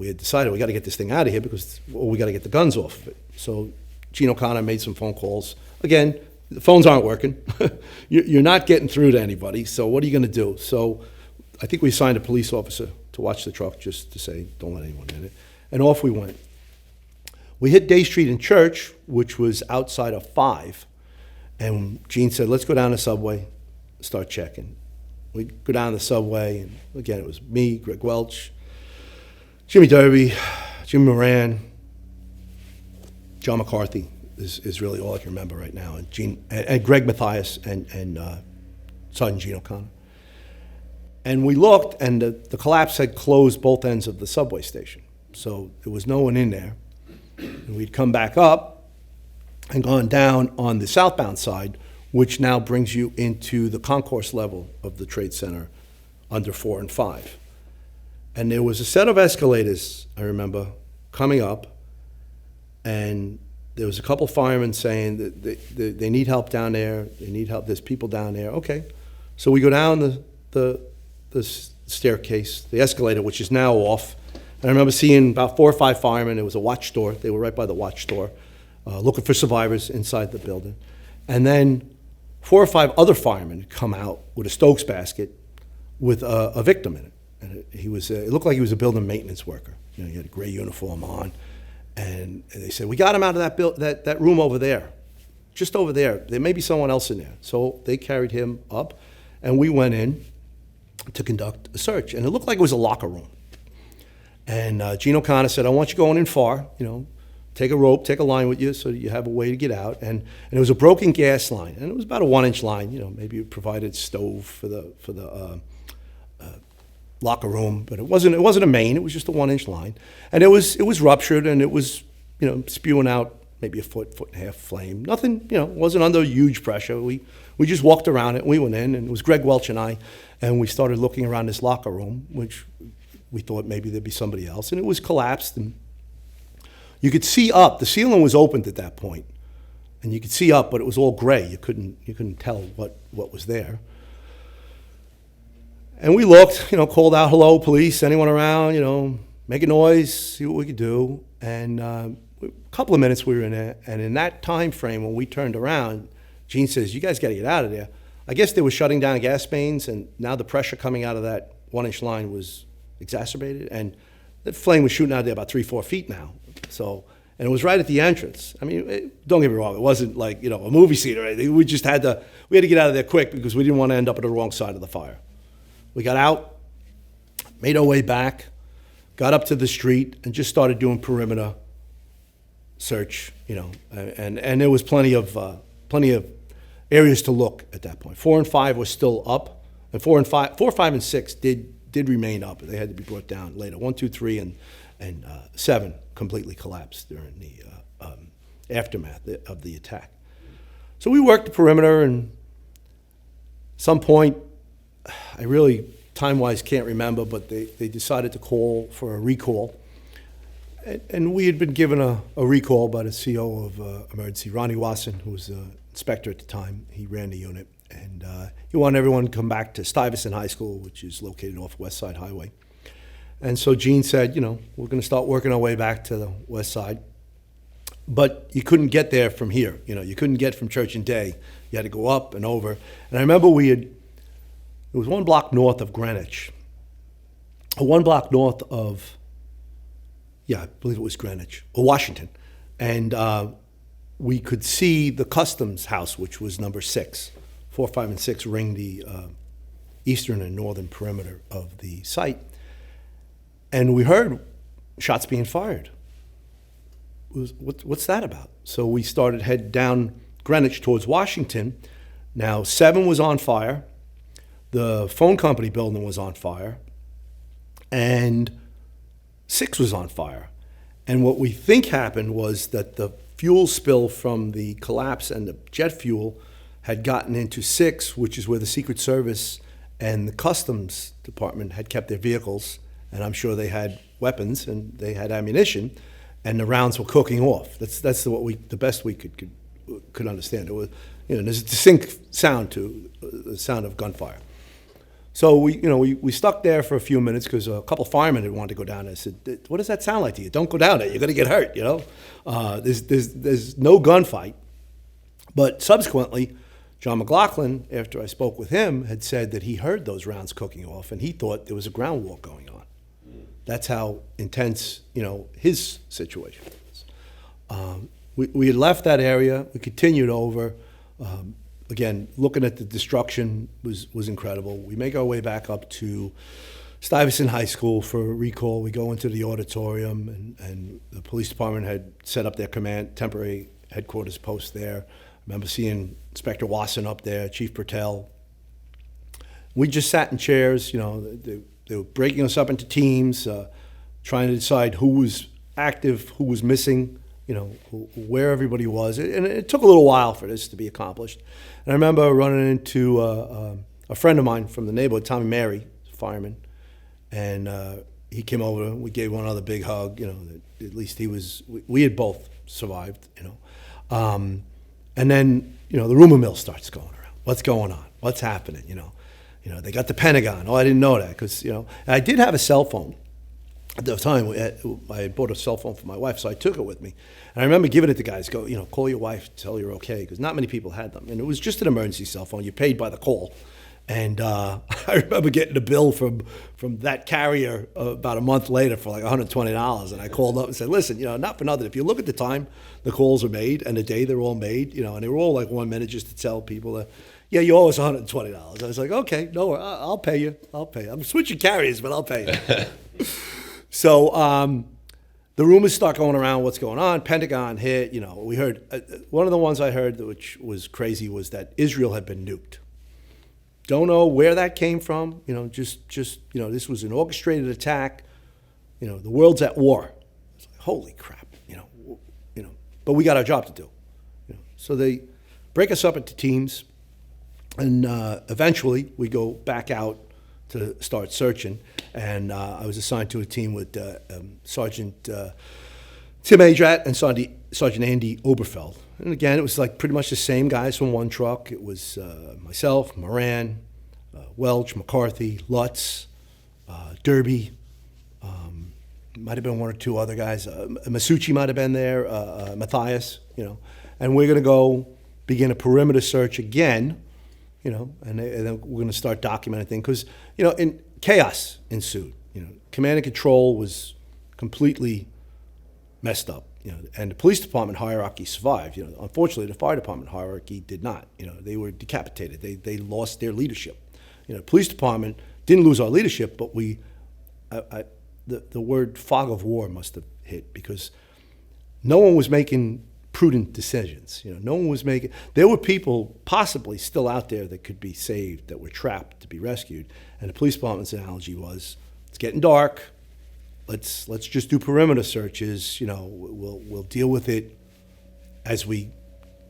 had decided we got to get this thing out of here because we got to get the guns off of it. So Gene O'Connor made some phone calls. Again, the phones aren't working. You're not getting through to anybody. So what are you going to do? So I think we assigned a police officer to watch the truck, just to say, don't let anyone in it. And off we went. We hit Day Street and Church, which was outside of 5. And Gene said, let's go down the subway, start checking. We go down the subway, and again, it was me, Greg Welch, Jimmy Derby, Jim Moran, John McCarthy is really all I can remember right now, and Greg Mathias and Sergeant Gene O'Connor. And we looked, and the collapse had closed both ends of the subway station. So there was no one in there. And we'd come back up and gone down on the southbound side, which now brings you into the concourse level of the Trade Center, under 4 and 5. And there was a set of escalators, I remember, coming up, and there was a couple firemen saying that they need help down there, they need help, there's people down there. Okay, so we go down the staircase, the escalator, which is now off. And I remember seeing about 4 or 5 firemen. It was a watch store. They were right by the watch store, looking for survivors inside the building. And then 4 or 5 other firemen come out with a Stokes basket with a victim in it. And it looked like he was a building maintenance worker. You know, he had a gray uniform on. And they said, we got him out of that room over there, just over there. There may be someone else in there. So they carried him up, and we went in to conduct a search. And it looked like it was a locker room. And Gene O'Connor said, I want you going in far, you know, take a rope, take a line with you so that you have a way to get out. And it was a broken gas line, and it was about a 1-inch line. You know, maybe it provided stove for the locker room, but it wasn't a main. It was just a 1-inch line, and it was ruptured, and it was, you know, spewing out maybe a foot and a half flame. Nothing, you know, wasn't under huge pressure. We just walked around it, and we went in, and it was Greg Welch and I, and we started looking around this locker room, which we thought maybe there'd be somebody else, and it was collapsed, and you could see up. The ceiling was opened at that point, and you could see up, but it was all gray. You couldn't tell what was there. And we looked, you know, called out, hello, police, anyone around, you know, make a noise, see what we could do. And a couple of minutes we were in there, and in that time frame when we turned around, Gene says, you guys got to get out of there. I guess they were shutting down gas mains, and now the pressure coming out of that 1-inch line was exacerbated, and the flame was shooting out there about 3-4 feet now. So, and it was right at the entrance. I mean, don't get me wrong, it wasn't like, you know, a movie scene or anything. We had to get out of there quick because we didn't want to end up on the wrong side of the fire. We got out, made our way back, got up to the street, and just started doing perimeter search, you know, and there was plenty of areas to look at that point. 4 and 5 were still up, and 4, 5, and 6 did remain up. They had to be brought down later. 1, 2, 3, and 7 completely collapsed during the aftermath of the attack. So we worked the perimeter, and at some point, I really, time-wise, can't remember, but they decided to call for a recall. And we had been given a recall by the CO of emergency, Ronnie Wasson, who was the inspector at the time. He ran the unit. And he wanted everyone to come back to Stuyvesant High School, which is located off West Side Highway. And so Gene said, you know, we're going to start working our way back to the West Side. But you couldn't get there from here. You know, you couldn't get from Church and Day. You had to go up and over. And I remember it was 1 block north of Greenwich. 1 block north of, I believe it was Greenwich, or Washington. And we could see the Customs House, which was number 6. 4, 5, and 6 ring the eastern and northern perimeter of the site. And we heard shots being fired. What's that about? So we started head down Greenwich towards Washington. Now, 7 was on fire. The phone company building was on fire, and 6 was on fire. And what we think happened was that the fuel spill from the collapse and the jet fuel had gotten into 6, which is where the Secret Service and the Customs Department had kept their vehicles, and I'm sure they had weapons and they had ammunition, and the rounds were cooking off. That's the best we could understand. It was, you know, there's a distinct sound to the sound of gunfire. So we stuck there for a few minutes because a couple firemen had wanted to go down there. I said, what does that sound like to you? Don't go down there. You're going to get hurt, you know. There's no gunfight. But subsequently, John McLoughlin, after I spoke with him, had said that he heard those rounds cooking off, and he thought there was a ground war going on. That's how intense, you know, his situation was. We had left that area. We continued over. Again, looking at the destruction was incredible. We make our way back up to Stuyvesant High School for a recall. We go into the auditorium, and the police department had set up their temporary headquarters post there. I remember seeing Inspector Wasson up there, Chief Pertel. We just sat in chairs. You know, they were breaking us up into teams, trying to decide who was active, who was missing, you know, where everybody was. And it took a little while for this to be accomplished. And I remember running into a friend of mine from the neighborhood, Tommy Mary, fireman, and he came over. We gave one another a big hug. At least he was. We had both survived. And then the rumor mill starts going around. What's going on? What's happening? They got the Pentagon. Oh, I didn't know that because I did have a cell phone. At the time, I had bought a cell phone for my wife, so I took it with me. And I remember giving it to guys, call your wife, tell her you're okay, because not many people had them. And it was just an emergency cell phone. You paid by the call. And I remember getting a bill from that carrier about a month later for like $120. And I called up and said, listen, not for nothing. If you look at the time the calls are made and the day they're all made, and they were all like 1 minute just to tell people that, yeah, you owe us $120. I was like, okay, no, I'll pay you. I'm switching carriers, but I'll pay you. So the rumors start going around, what's going on, Pentagon hit, we heard, one of the ones I heard, which was crazy, was that Israel had been nuked. Don't know where that came from, just this was an orchestrated attack, the world's at war. It's like, holy crap, but we got our job to do. So they break us up into teams, and eventually we go back out to start searching, and I was assigned to a team with Sergeant Tim Adrat and Sergeant Andy Oberfeld. And again, it was like pretty much the same guys from one truck. It was myself, Moran, Welch, McCarthy, Lutz, Derby, might have been one or two other guys. Masucci might have been there, Matthias, and we're going to go begin a perimeter search again, and then we're going to start documenting things because, in chaos ensued. Command and control was completely messed up. And the police department hierarchy survived. Unfortunately, the fire department hierarchy did not. They were decapitated. They lost their leadership. Police department didn't lose our leadership, but the word fog of war must have hit because no one was making prudent decisions. No one was making. There were people possibly still out there that could be saved, that were trapped to be rescued. And the police department's analogy was, it's getting dark. Let's just do perimeter searches. We'll deal with it as we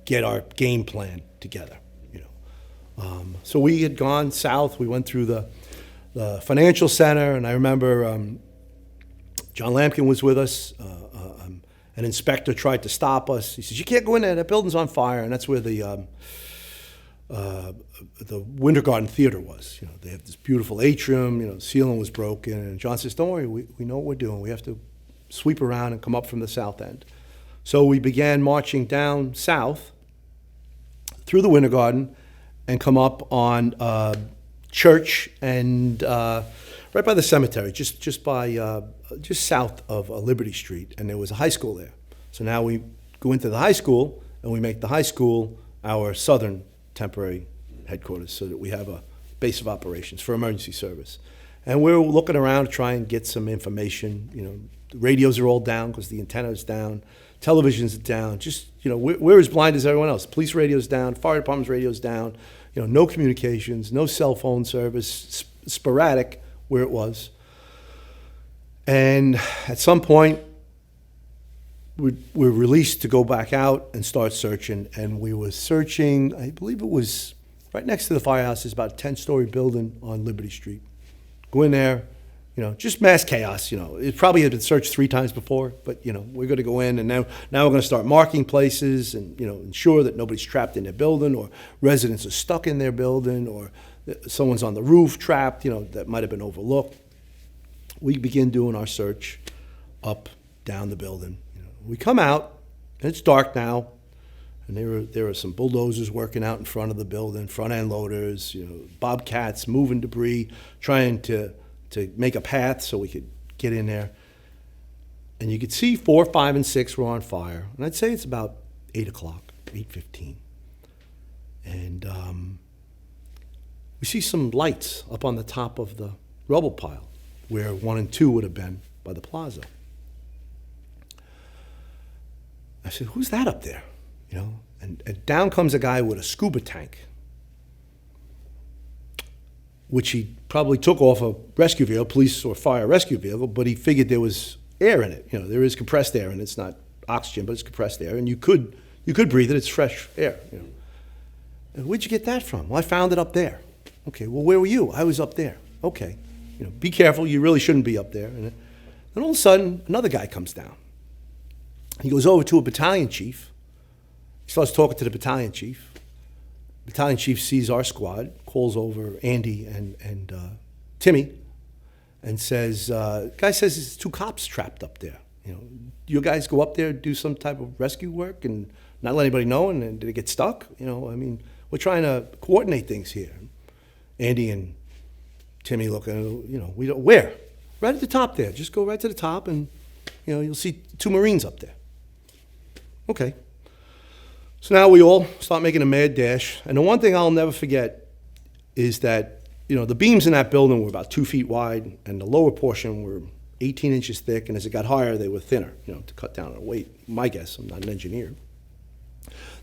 get our game plan together. So we had gone south. We went through the financial center, and I remember John Lampkin was with us. An inspector tried to stop us. He says, "You can't go in there. That building's on fire." And that's where the Winter Garden Theater was. They have this beautiful atrium. The ceiling was broken. And John says, "Don't worry. We know what we're doing. We have to sweep around and come up from the south end." So we began marching down south through the Winter Garden and come up on Church and right by the cemetery, just south of Liberty Street, and there was a high school there. So now we go into the high school, and we make the high school our southern temporary headquarters, so that we have a base of operations for emergency service. And we're looking around to try and get some information. The radios are all down because the antenna's down, television's down. Just we're as blind as everyone else. Police radio's down, fire department's radio's down. No communications, no cell phone service, sporadic where it was. And at some point, we're released to go back out and start searching. And we were searching, I believe it was right next to the firehouse. There's about a 10-story building on Liberty Street. Go in there, just mass chaos. It probably had been searched 3 times before, but we're going to go in, and now we're going to start marking places and ensure that nobody's trapped in their building, or residents are stuck in their building, or someone's on the roof trapped, that might have been overlooked. We begin doing our search up, down the building. We come out, and it's dark now, and there are some bulldozers working out in front of the building, front end loaders, bobcats moving debris, trying to make a path so we could get in there. And you could see 4, 5, and 6 were on fire. And I'd say it's about 8 o'clock, 8:15. And we see some lights up on the top of the rubble pile where 1 and 2 would have been by the plaza. I said, "Who's that up there?" And down comes a guy with a scuba tank, which he probably took off a rescue vehicle, police or fire rescue vehicle, but he figured there was air in it. There is compressed air, and it's not oxygen, but it's compressed air, and you could breathe it. It's fresh air. And where'd you get that from? Well, I found it up there. Okay, well, where were you? I was up there. Okay. be careful, you really shouldn't be up there. And then all of a sudden, another guy comes down. He goes over to a battalion chief. He starts talking to the battalion chief. Battalion chief sees our squad, calls over Andy and Timmy, and says, guy says there's 2 cops trapped up there. You guys go up there, do some type of rescue work and not let anybody know, and did it get stuck? We're trying to coordinate things here. Andy and Timmy looking, we don't, where? Right at the top there. Just go right to the top and, you'll see 2 Marines up there. Okay. So now we all start making a mad dash. And the one thing I'll never forget is that, the beams in that building were about 2 feet wide, and the lower portion were 18 inches thick, and as it got higher, they were thinner, to cut down on weight. My guess, I'm not an engineer.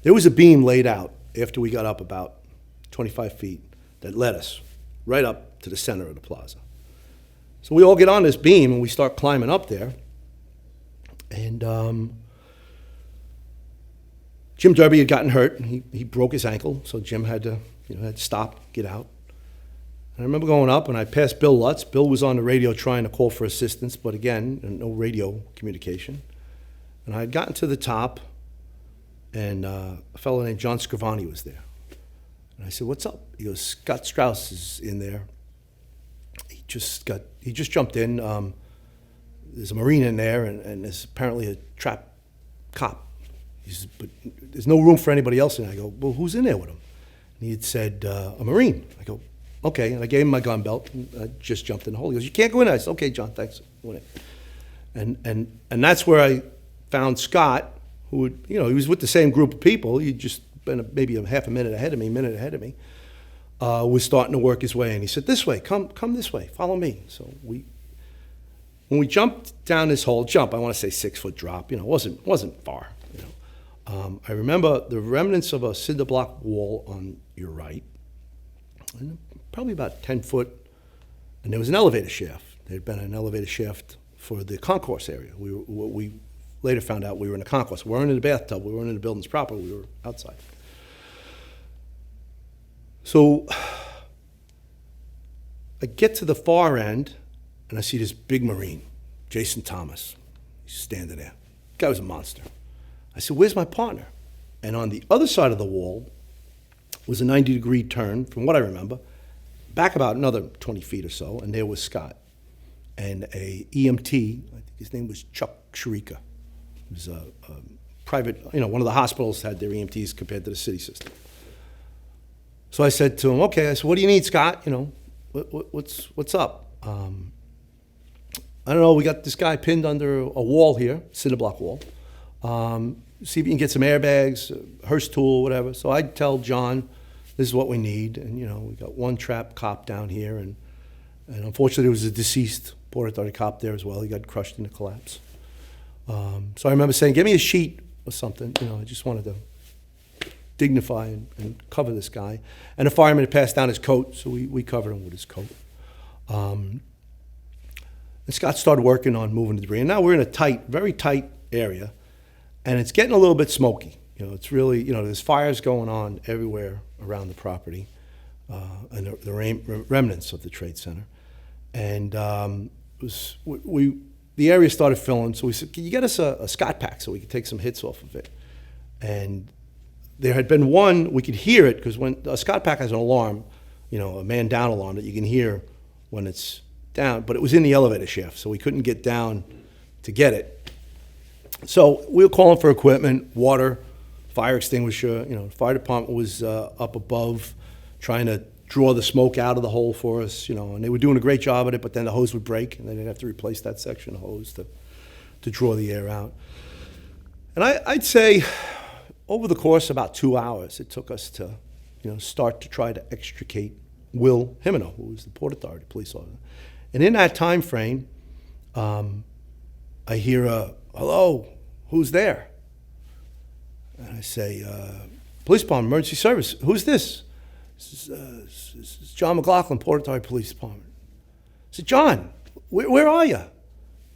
There was a beam laid out after we got up about 25 feet that led us right up to the center of the plaza. So we all get on this beam, and we start climbing up there. And Jim Derby had gotten hurt. He broke his ankle, so Jim had to stop, get out. And I remember going up, and I passed Bill Lutz. Bill was on the radio trying to call for assistance, but again, no radio communication. And I had gotten to the top, and a fellow named John Scrivani was there. And I said, "What's up?" He goes, "Scott Strauss is in there. He just jumped in. There's a Marine in there, and there's apparently a trapped cop. He says, but there's no room for anybody else in there." I go, "Well, who's in there with him?" And he had said, "A Marine." I go, "Okay." And I gave him my gun belt, and I just jumped in the hole. He goes, "You can't go in there." I said, "Okay, John, thanks." Went in. And that's where I found Scott, who would, he was with the same group of people. He'd just been maybe a minute ahead of me, was starting to work his way. And he said, "This way, come this way, follow me." So when we jumped down this hole, I want to say 6-foot drop, wasn't far. I remember the remnants of a cinder block wall on your right, and probably about 10 foot, and there was an elevator shaft. There had been an elevator shaft for the concourse area. We later found out we were in a concourse. We weren't in the bathtub. We weren't in the buildings proper. We were outside. So I get to the far end, and I see this big Marine, Jason Thomas. He's standing there. The guy was a monster. I said, "Where's my partner?" And on the other side of the wall was a 90-degree turn, from what I remember, back about another 20 feet or so, and there was Scott. And a EMT, I think his name was Chuck Sharika. It was a private, one of the hospitals had their EMTs compared to the city system. So I said to him, "Okay," I said, "What do you need, Scott? What's up?" "I don't know, we got this guy pinned under a wall here, cinder block wall. See if you can get some airbags, Hearst tool, whatever." So I tell John, "This is what we need." And, we got one trapped cop down here. And unfortunately, there was a deceased Port Authority cop there as well. He got crushed in the collapse. So I remember saying, "Give me a sheet or something." I just wanted to dignify and cover this guy. And the fireman had passed down his coat, so we covered him with his coat. And Scott started working on moving the debris. And now we're in a very tight area. And it's getting a little bit smoky. It's really, there's fires going on everywhere around the property, and the remnants of the Trade Center. And the area started filling, so we said, "Can you get us a Scott pack so we could take some hits off of it?" And there had been one, we could hear it, because when a Scott pack has an alarm, a man down alarm that you can hear when it's down, but it was in the elevator shaft, so we couldn't get down to get it. So we were calling for equipment, water, fire extinguisher. The fire department was up above trying to draw the smoke out of the hole for us, and they were doing a great job at it, but then the hose would break, and then they'd have to replace that section of hose to draw the air out. And I'd say over the course of about 2 hours, it took us to, start to try to extricate Will Jimeno, who was the Port Authority police officer. And in that time frame, I hear a, "Hello, who's there?" And I say, "Police Department, Emergency Service. Who's this?" This is John McLoughlin, Port Authority Police Department. I said, "John, where are you?"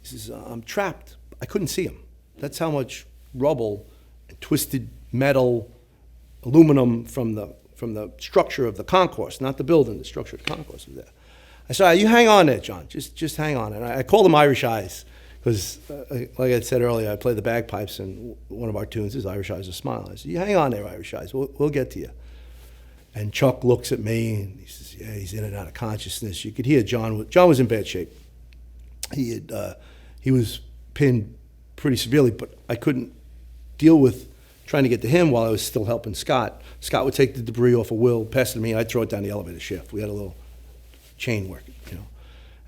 He says, "I'm trapped." I couldn't see him. That's how much rubble and twisted metal, aluminum from the structure of the concourse, not the building, the structure of the concourse was there. I said, you hang on there, John. Just hang on. And I called them Irish Eyes because, like I said earlier, I play the bagpipes, and one of our tunes is Irish Eyes Are Smiling. I said, you hang on there, Irish Eyes. We'll get to you. And Chuck looks at me, and he says, yeah, he's in and out of consciousness. You could hear John was in bad shape. He was pinned pretty severely, but I couldn't deal with trying to get to him while I was still helping Scott. Scott would take the debris off of Will, pass it to me, and I'd throw it down the elevator shaft. We had a little chain working,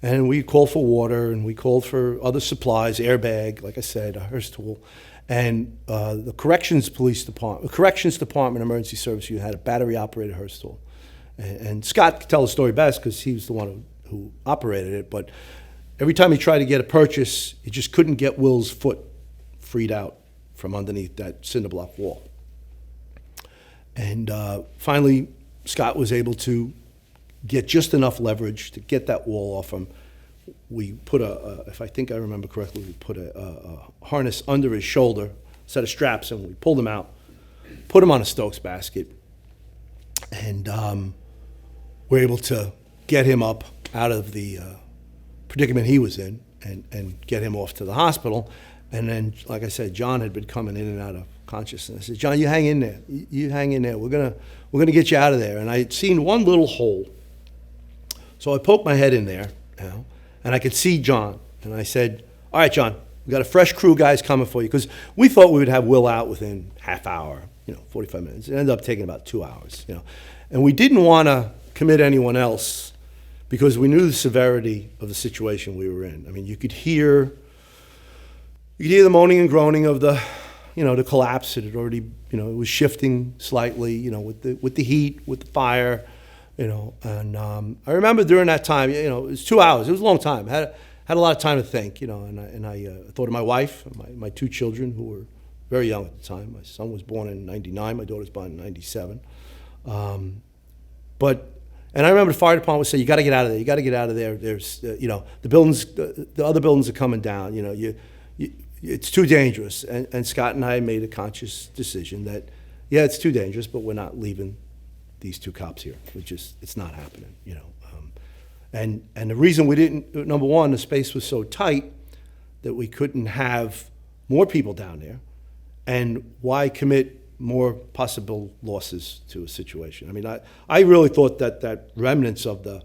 And we called for water, and we called for other supplies, airbag, like I said, a hearse tool. And the Corrections Department Emergency Service Unit had a battery-operated hearse tool. And Scott could tell the story best because he was the one who operated it, but every time he tried to get a purchase, he just couldn't get Will's foot freed out from underneath that cinder block wall. And finally, Scott was able to get just enough leverage to get that wall off him. We put if I think I remember correctly, we put a harness under his shoulder, set of straps, and we pulled him out, put him on a Stokes basket, and we're able to get him up out of the predicament he was in and get him off to the hospital. And then, like I said, John had been coming in and out of consciousness. I said, John, you hang in there. You hang in there. We're gonna get you out of there. And I had seen one little hole. So I poked my head in there, and I could see John. And I said, all right, John, we got a fresh crew of guys coming for you. Because we thought we would have Will out within half hour, 45 minutes. It ended up taking about 2 hours, And we didn't want to commit anyone else because we knew the severity of the situation we were in. I mean, you could hear the moaning and groaning of the collapse. It had already, it was shifting slightly, with the heat, with the fire, And I remember during that time, it was 2 hours. It was a long time. Had a lot of time to think, And I thought of my wife, my two children who were very young at the time. My son was born in '99. My daughter was born in '97. And I remember the fire department would say, you got to get out of there. You got to get out of there. There's, the buildings, the other buildings are coming down. It's too dangerous. And Scott and I made a conscious decision that, yeah, it's too dangerous, but we're not leaving these two cops here. It's not happening, And the reason we didn't, number one, the space was so tight that we couldn't have more people down there. And why commit more possible losses to a situation? I mean, I really thought that remnants of the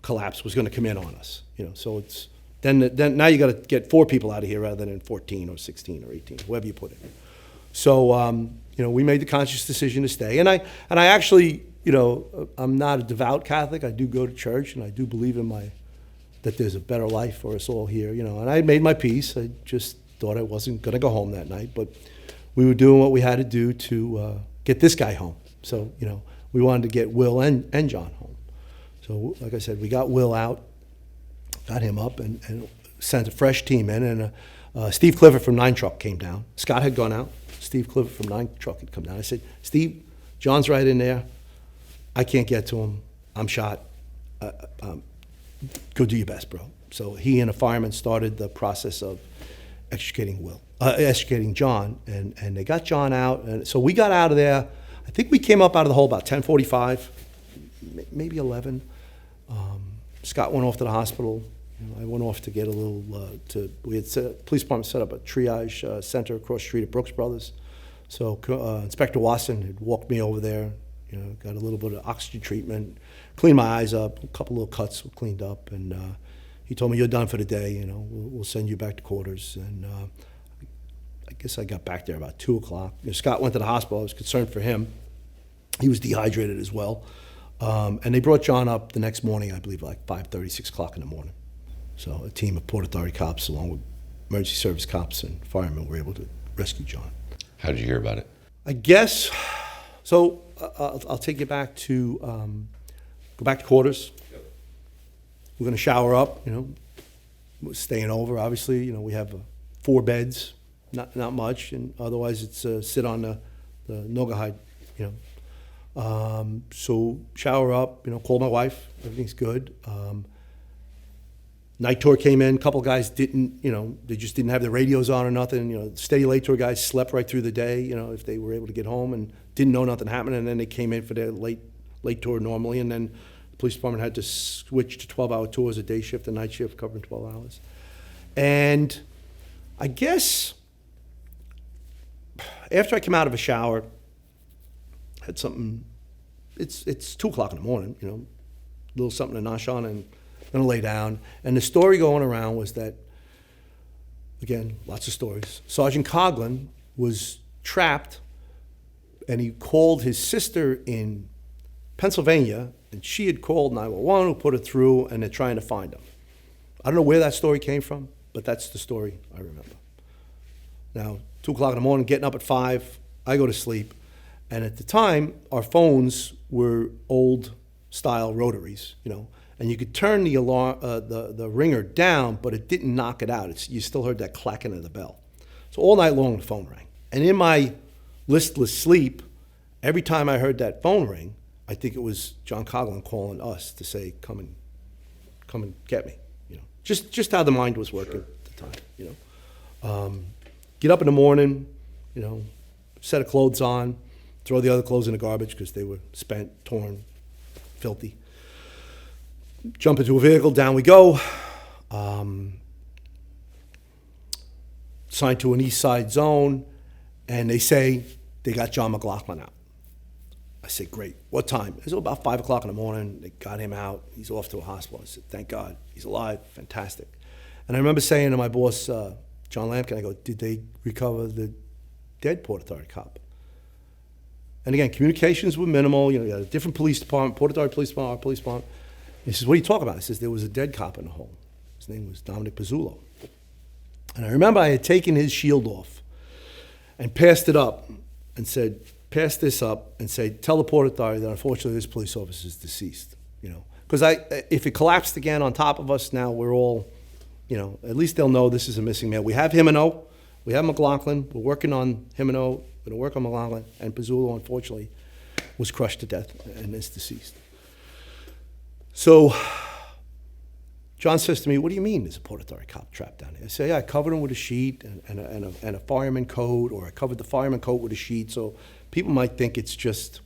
collapse was going to come in on us, So it's then now you got to get 4 people out of here rather than 14 or 16 or 18, whoever you put in. So we made the conscious decision to stay, and I actually, I'm not a devout Catholic. I do go to church, and I do believe in that there's a better life for us all here, And I made my peace. I just thought I wasn't going to go home that night, but we were doing what we had to do to get this guy home. So, we wanted to get Will and John home. So, like I said, we got Will out, got him up, and sent a fresh team in. And Steve Clifford from 9 Truck came down. Scott had gone out. Steve Clifford from 9 Truck had come down. I said, Steve, John's right in there. I can't get to him. I'm shot. Go do your best, bro. So he and a fireman started the process of extricating John, and they got John out. And so we got out of there. I think we came up out of the hole about 10:45, maybe 11. Scott went off to the hospital. I went off to get a little. We had police department set up a triage center across the street at Brooks Brothers. So Inspector Wasson had walked me over there. Got a little bit of oxygen treatment, cleaned my eyes up, a couple little cuts were cleaned up, and he told me, you're done for the day. We'll send you back to quarters. And I guess I got back there about 2 o'clock. Scott went to the hospital. I was concerned for him. He was dehydrated as well. And they brought John up the next morning, I believe, like 5:30, 6 o'clock in the morning. So a team of Port Authority cops, along with emergency service cops and firemen, were able to rescue John. How did you hear about it? I guess, so I'll take you back to, go back to quarters. Yep. We're going to shower up, We're staying over, obviously. We have 4 beds, not much, and otherwise it's sit on the Noga-hide, So shower up, call my wife, everything's good. Night tour came in, a couple guys didn't, they just didn't have their radios on or nothing. Steady late tour guys slept right through the day, if they were able to get home and didn't know nothing happened, and then they came in for their late tour normally, and then the police department had to switch to 12-hour tours, a day shift, a night shift, covering 12 hours. And I guess after I came out of a shower, had something, it's 2 o'clock in the morning, a little something to nosh on, and gonna lay down. And the story going around was that, again, lots of stories, Sergeant Coughlin was trapped, and he called his sister in Pennsylvania, and she had called 911, who put her through, and they're trying to find him. I don't know where that story came from, but that's the story I remember. Now, 2 o'clock in the morning, getting up at 5, I go to sleep, and at the time, our phones were old-style rotaries, and you could turn the alarm, the ringer down, but it didn't knock it out. You still heard that clacking of the bell. So all night long, the phone rang. And in my listless sleep, every time I heard that phone ring, I think it was John Coughlin calling us to say, come and get me. Just how the mind was working at the time. Get up in the morning, set of clothes on, throw the other clothes in the garbage because they were spent, torn, filthy. Jump into a vehicle, down we go. Signed to an East Side zone, and they say they got John McLoughlin out. I said, great. What time? It was about 5 o'clock in the morning. They got him out. He's off to a hospital. I said, thank God. He's alive. Fantastic. And I remember saying to my boss, John Lampkin, I go, did they recover the dead Port Authority cop? And again, communications were minimal. You had a different police department, Port Authority Police Department, our police department. He says, what are you talking about? He says, there was a dead cop in the hole. His name was Dominic Pizzullo. And I remember I had taken his shield off and passed it up and said, pass this up and say, tell the Port Authority that unfortunately this police officer is deceased. Because if it collapsed again on top of us, now we're all, at least they'll know this is a missing man. We have Jimeno, we have McLoughlin, we're working on Jimeno, we're going to work on McLoughlin, and Pizzullo, unfortunately, was crushed to death and is deceased. So John says to me, what do you mean there's a Port Authority cop trapped down here? I say, yeah, I covered him with a sheet and a fireman coat, or I covered the fireman coat with a sheet, so people might think it's just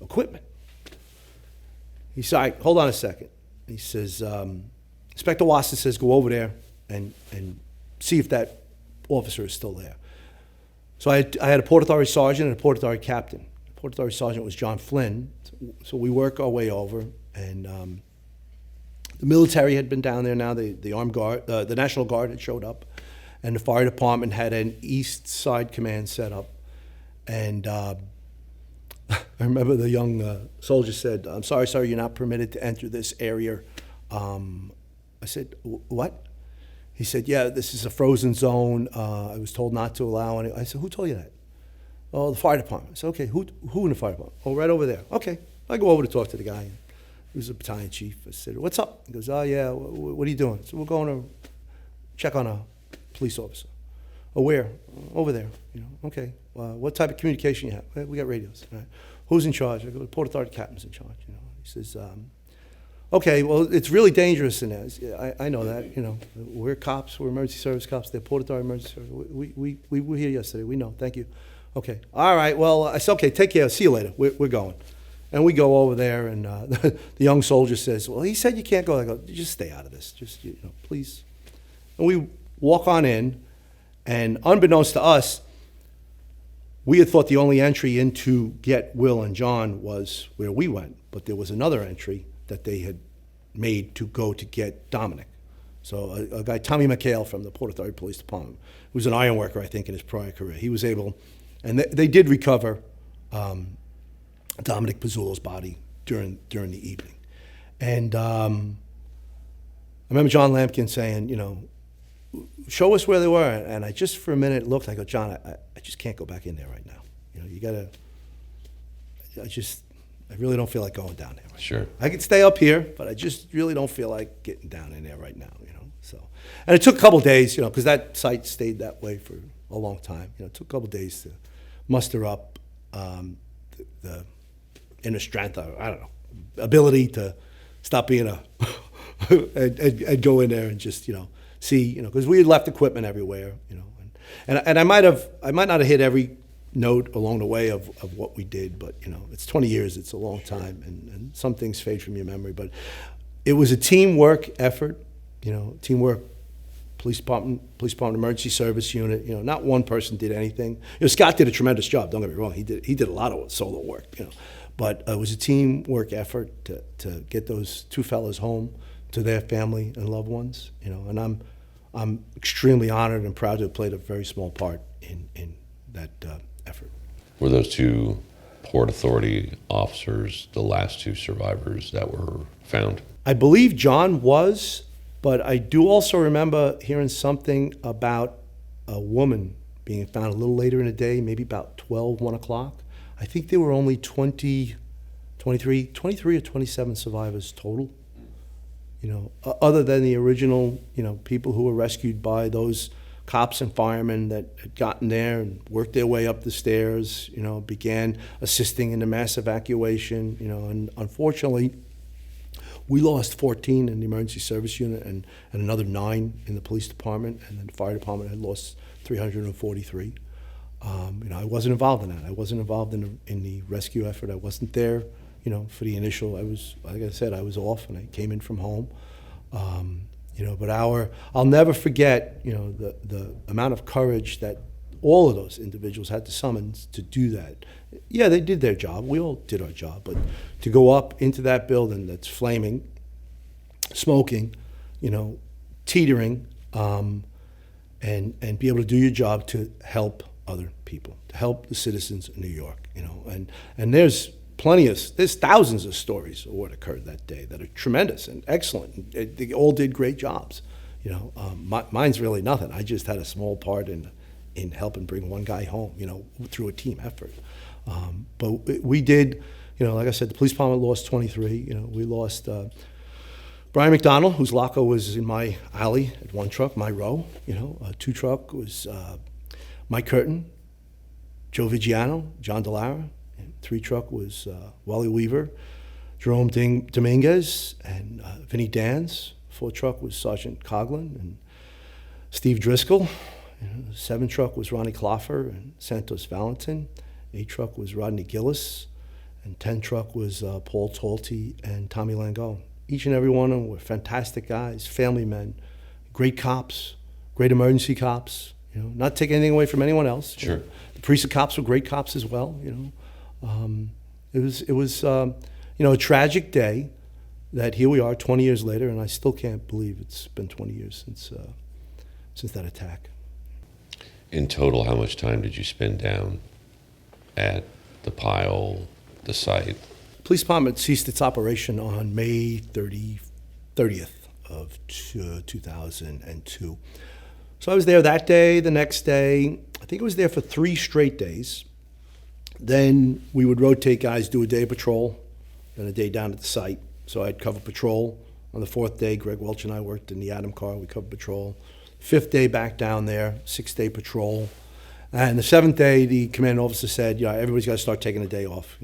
equipment. He said, all right, hold on a second. He says, Inspector Watson says go over there and see if that officer is still there. So I had a Port Authority sergeant and a Port Authority captain. The Port Authority sergeant was John Flynn, so we work our way over, and the military had been down there now, the armed guard, the National Guard had showed up, and the fire department had an East Side command set up. And I remember the young soldier said, I'm sorry, sir, you're not permitted to enter this area. I said, what? He said, yeah, this is a frozen zone. I was told not to allow any. I said, who told you that? Oh, the fire department. I said, okay, who in the fire department? Oh, right over there. Okay. I go over to talk to the guy. He was a battalion chief. I said, what's up? He goes, oh, yeah, what are you doing? I said, we're going to check on a police officer. Oh, where? Over there. Okay. What type of communication you have? We got radios. All right. Who's in charge? I go, the Port Authority captain's in charge. He says, okay, well, it's really dangerous in there. I know that. We're cops. We're emergency service cops. They're Port Authority emergency service. We were here yesterday. We know. Thank you. Okay. All right. Well, I said, okay, take care. See you later. We're going. And we go over there, and the young soldier says, well, he said you can't go. I go, just stay out of this. Just, please. And we walk on in, and unbeknownst to us, we had thought the only entry into get Will and John was where we went, but there was another entry that they had made to go to get Dominic. So a guy, Tommy McHale from the Port Authority Police Department, who was an iron worker, I think, in his prior career. He was able, and they did recover Dominic Pizzullo's body during the evening. And I remember John Lampkin saying, show us where they were. And I just for a minute looked, I go, John, I just can't go back in there right now. You gotta, I really don't feel like going down there right Sure. now. I could stay up here, but I just really don't feel like getting down in there right now, So, and it took a couple of days, because that site stayed that way for a long time. It took a couple of days to muster up the inner strength, or I don't know, ability to stop being and go in there and just, see, because we had left equipment everywhere, and I might not have hit every note along the way of what we did. But, it's 20 years, it's a long time, and some things fade from your memory. But it was a teamwork effort, teamwork. Police Department Emergency Service Unit. Not one person did anything. Scott did a tremendous job. Don't get me wrong. He did a lot of solo work. But it was a teamwork effort to get those two fellas home to their family and loved ones. And I'm extremely honored and proud to have played a very small part in that effort. Were those two Port Authority officers the last two survivors that were found? I believe John was. But I do also remember hearing something about a woman being found a little later in the day, maybe about 12, 1 o'clock. I think there were only 23 or 27 survivors total. Other than the original, people who were rescued by those cops and firemen that had gotten there and worked their way up the stairs, began assisting in the mass evacuation, and unfortunately, we lost 14 in the emergency service unit and another 9 in the police department, and then the fire department had lost 343. I wasn't involved in that. I wasn't involved in the rescue effort. I wasn't there, for the initial. Like I said, I was off and I came in from home. But I'll never forget, the amount of courage that all of those individuals had to summon to do that. Yeah, they did their job. We all did our job. But to go up into that building that's flaming, smoking, teetering, and be able to do your job to help other people, to help the citizens of New York, And there's thousands of stories of what occurred that day that are tremendous and excellent. They all did great jobs. Mine's really nothing. I just had a small part in helping bring one guy home, through a team effort. But we did, like I said, the police department lost 23. We lost Brian McDonald, whose locker was in my alley at 1 truck, my row. 2 truck was Mike Curtin, Joe Vigiano, John Delara. And 3 truck was Wally Weaver, Jerome Dominguez, and Vinny Dans. 4 truck was Sergeant Coughlin and Steve Driscoll. 7 truck was Ronnie Cloffer and Santos Valentin. 8 truck was Rodney Gillis, and 10 truck was Paul Talty and Tommy Langone. Each and every one of them were fantastic guys, family men, great cops, great emergency cops. Not taking anything away from anyone else. Sure. The precinct cops were great cops as well. It was a tragic day. That here we are 20 years later, and I still can't believe it's been 20 years since that attack. In total, how much time did you spend down at the pile, the site? Police department ceased its operation on May 30th of 2002. So I was there that day, the next day. I think I was there for 3 straight days. Then we would rotate guys, do a day of patrol, then a day down at the site. So I'd cover patrol. On the 4th day, Greg Welch and I worked in the Atom car. We covered patrol. 5th day back down there, 6th-day patrol. And the 7th day, the commanding officer said, everybody's got to start taking a day off.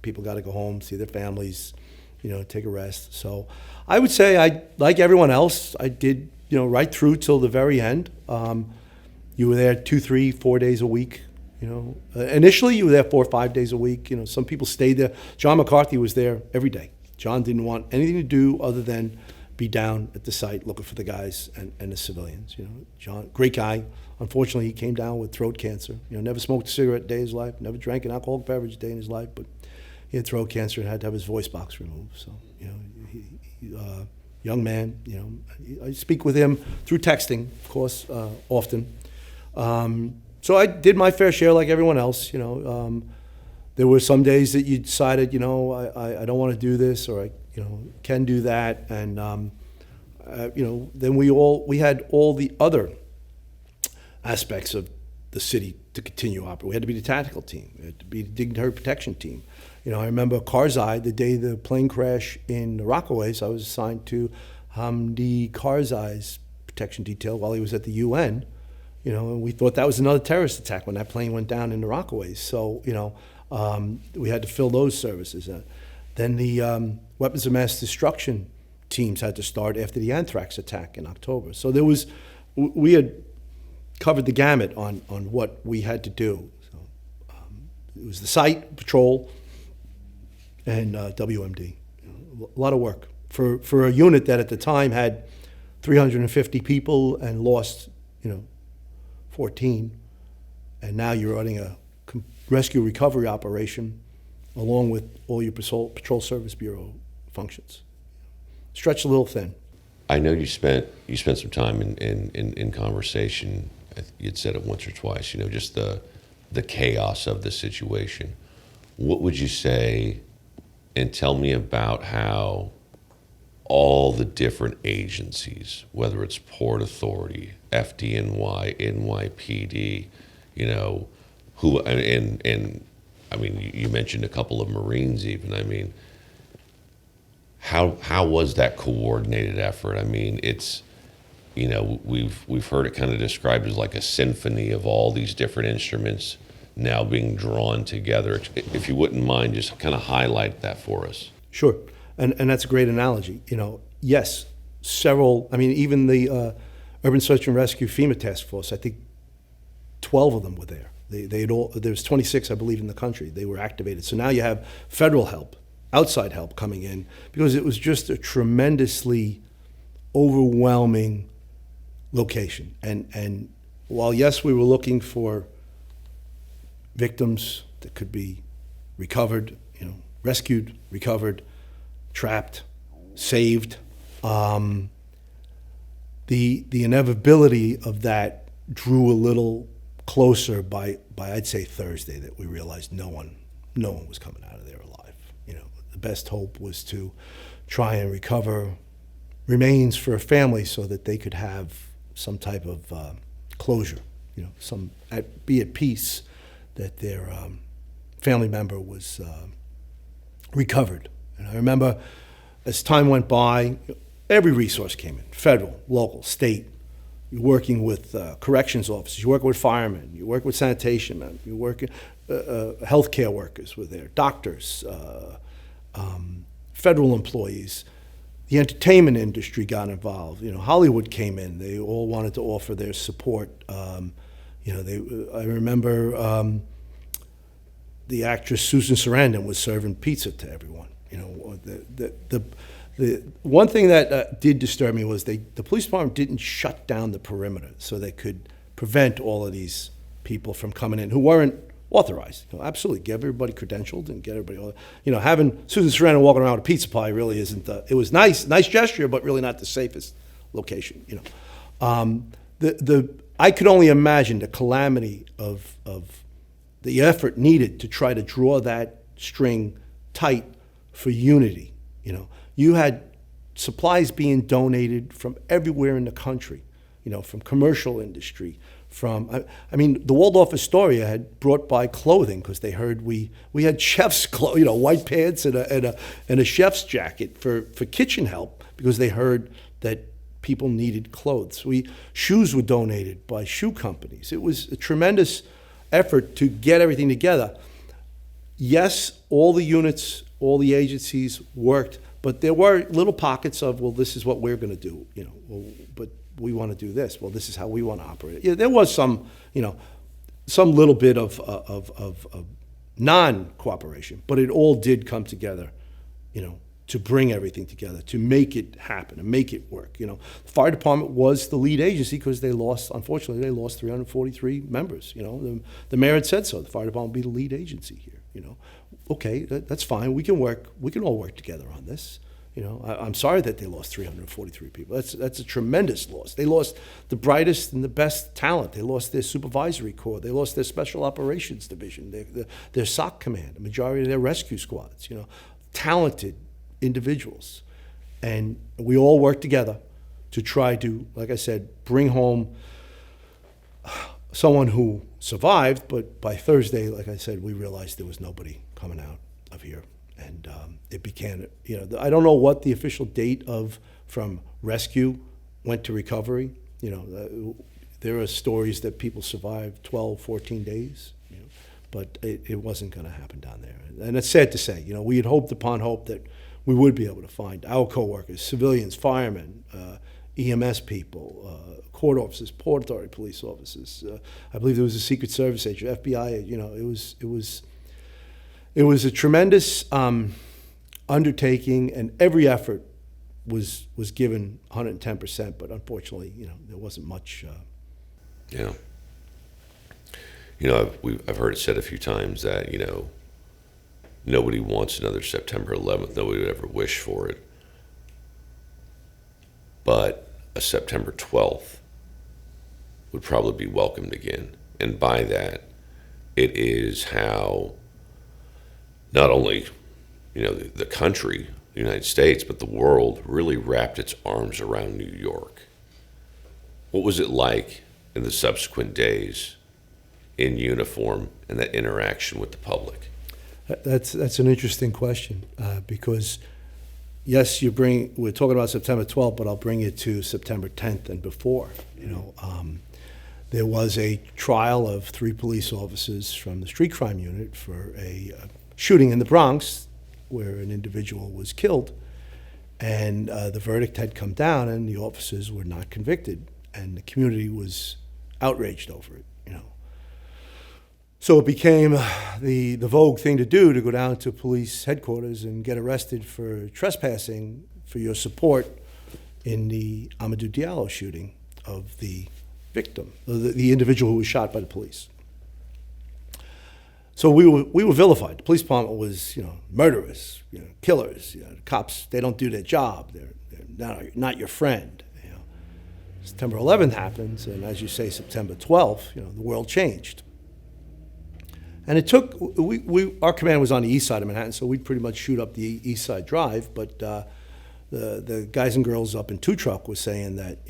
People got to go home, see their families, take a rest. So I would say like everyone else, I did, right through till the very end. You were there 2, 3, 4 days a week. Initially you were there 4 or 5 days a week. Some people stayed there. John McCarthy was there every day. John didn't want anything to do other than be down at the site looking for the guys and the civilians. John, great guy. Unfortunately, he came down with throat cancer. Never smoked a cigarette a day in his life, never drank an alcoholic beverage a day in his life, but he had throat cancer and had to have his voice box removed. So, young man. I speak with him through texting, of course, often. So I did my fair share like everyone else. There were some days that you decided, I don't want to do this, or I can do that, and then we had all the other aspects of the city to continue operating. We had to be the tactical team. We had to be the dignitary protection team. I remember Karzai, the day the plane crash in the Rockaways, I was assigned to Hamdi Karzai's protection detail while he was at the UN. And we thought that was another terrorist attack when that plane went down in the Rockaways. So, we had to fill those services. Then the weapons of mass destruction teams had to start after the anthrax attack in October. So we had covered the gamut on what we had to do. it was the site, patrol, and WMD. A lot of work for a unit that at the time had 350 people and lost, 14. And now you're running a rescue recovery operation along with all your Patrol Service Bureau functions. Stretched a little thin. I know you spent some time in conversation. You'd said it once or twice. Just the chaos of the situation. What would you say? And tell me about how all the different agencies, whether it's Port Authority, FDNY, NYPD, who and I mean, you mentioned a couple of Marines even. I mean, how was that coordinated effort? I mean, it's, we've heard it kind of described as like a symphony of all these different instruments now being drawn together. If you wouldn't mind, just kind of highlight that for us. Sure, and that's a great analogy. Yes, several. I mean, even the Urban Search and Rescue FEMA Task Force. I think 12 of them were there. There's 26, I believe, in the country. They were activated. So now you have federal help, outside help coming in, because it was just a tremendously overwhelming location. And while yes, we were looking for victims that could be recovered, rescued, recovered, trapped, saved. The inevitability of that drew a little closer by I'd say Thursday, that we realized no one was coming out of there alive. The best hope was to try and recover remains for a family so that they could have some type of closure, be at peace that their family member was recovered. And I remember as time went by, every resource came in, federal, local, state. You're working with corrections officers, you work with firemen, you work with sanitation men, you work healthcare workers were there, doctors, federal employees. The entertainment industry got involved. Hollywood came in. They all wanted to offer their support. I remember the actress Susan Sarandon was serving pizza to everyone. The one thing that did disturb me was the police department didn't shut down the perimeter so they could prevent all of these people from coming in who weren't authorized. Absolutely, get everybody credentialed and get everybody. Having Susan Sarandon walking around with a pizza pie really isn't. It was nice gesture, but really not the safest location. I could only imagine the calamity of the effort needed to try to draw that string tight for unity. You had supplies being donated from everywhere in the country, from commercial industry, the Waldorf Astoria had brought by clothing because they heard we had chef's clothes, white pants and a chef's jacket for kitchen help because they heard that people needed clothes. Shoes were donated by shoe companies. It was a tremendous effort to get everything together. Yes, all the units, all the agencies worked, but there were little pockets of, well, this is what we're going to do, but we want to do this. Well, this is how we want to operate. Yeah, there was some little bit of non-cooperation, but it all did come together, to bring everything together, to make it happen and make it work. The fire department was the lead agency because unfortunately, they lost 343 members. The mayor had said so. The fire department would be the lead agency here. Okay, that's fine. We can all work together on this. I'm sorry that they lost 343 people. That's a tremendous loss. They lost the brightest and the best talent. They lost their supervisory corps. They lost their special operations division, their SOC command, the majority of their rescue squads. Talented individuals, and we all worked together to try to, like I said, bring home someone who survived. But by Thursday, like I said, we realized there was nobody coming out of here. And it became, I don't know what the official date from rescue went to recovery. There are stories that people survived 12, 14 days, but it wasn't going to happen down there. And it's sad to say, we had hoped upon hope that we would be able to find our coworkers, civilians, firemen, EMS people, court officers, Port Authority police officers. I believe there was a Secret Service agent, FBI. It was a tremendous undertaking, and every effort was given 110%. But unfortunately, there wasn't much. Yeah. I've heard it said a few times that nobody wants another September 11th. Nobody would ever wish for it. But a September 12th would probably be welcomed again. And by that, it is how not only, the country, the United States, but the world really wrapped its arms around New York. What was it like in the subsequent days in uniform and that interaction with the public? That's an interesting question because, yes, we're talking about September 12th, but I'll bring you to September 10th and before. There was a trial of 3 police officers from the street crime unit for a shooting in the Bronx where an individual was killed, and the verdict had come down and the officers were not convicted, and the community was outraged over it. So it became the vogue thing to do to go down to police headquarters and get arrested for trespassing for your support in the Amadou Diallo shooting of the victim, the individual who was shot by the police. So we were vilified. The police department was, murderers, killers. The cops, they don't do their job. They're not your friend. September 11th happens, and as you say, September 12th, the world changed. And it took, our command was on the east side of Manhattan, so we'd pretty much shoot up the East Side Drive, but the guys and girls up in Two Truck were saying that,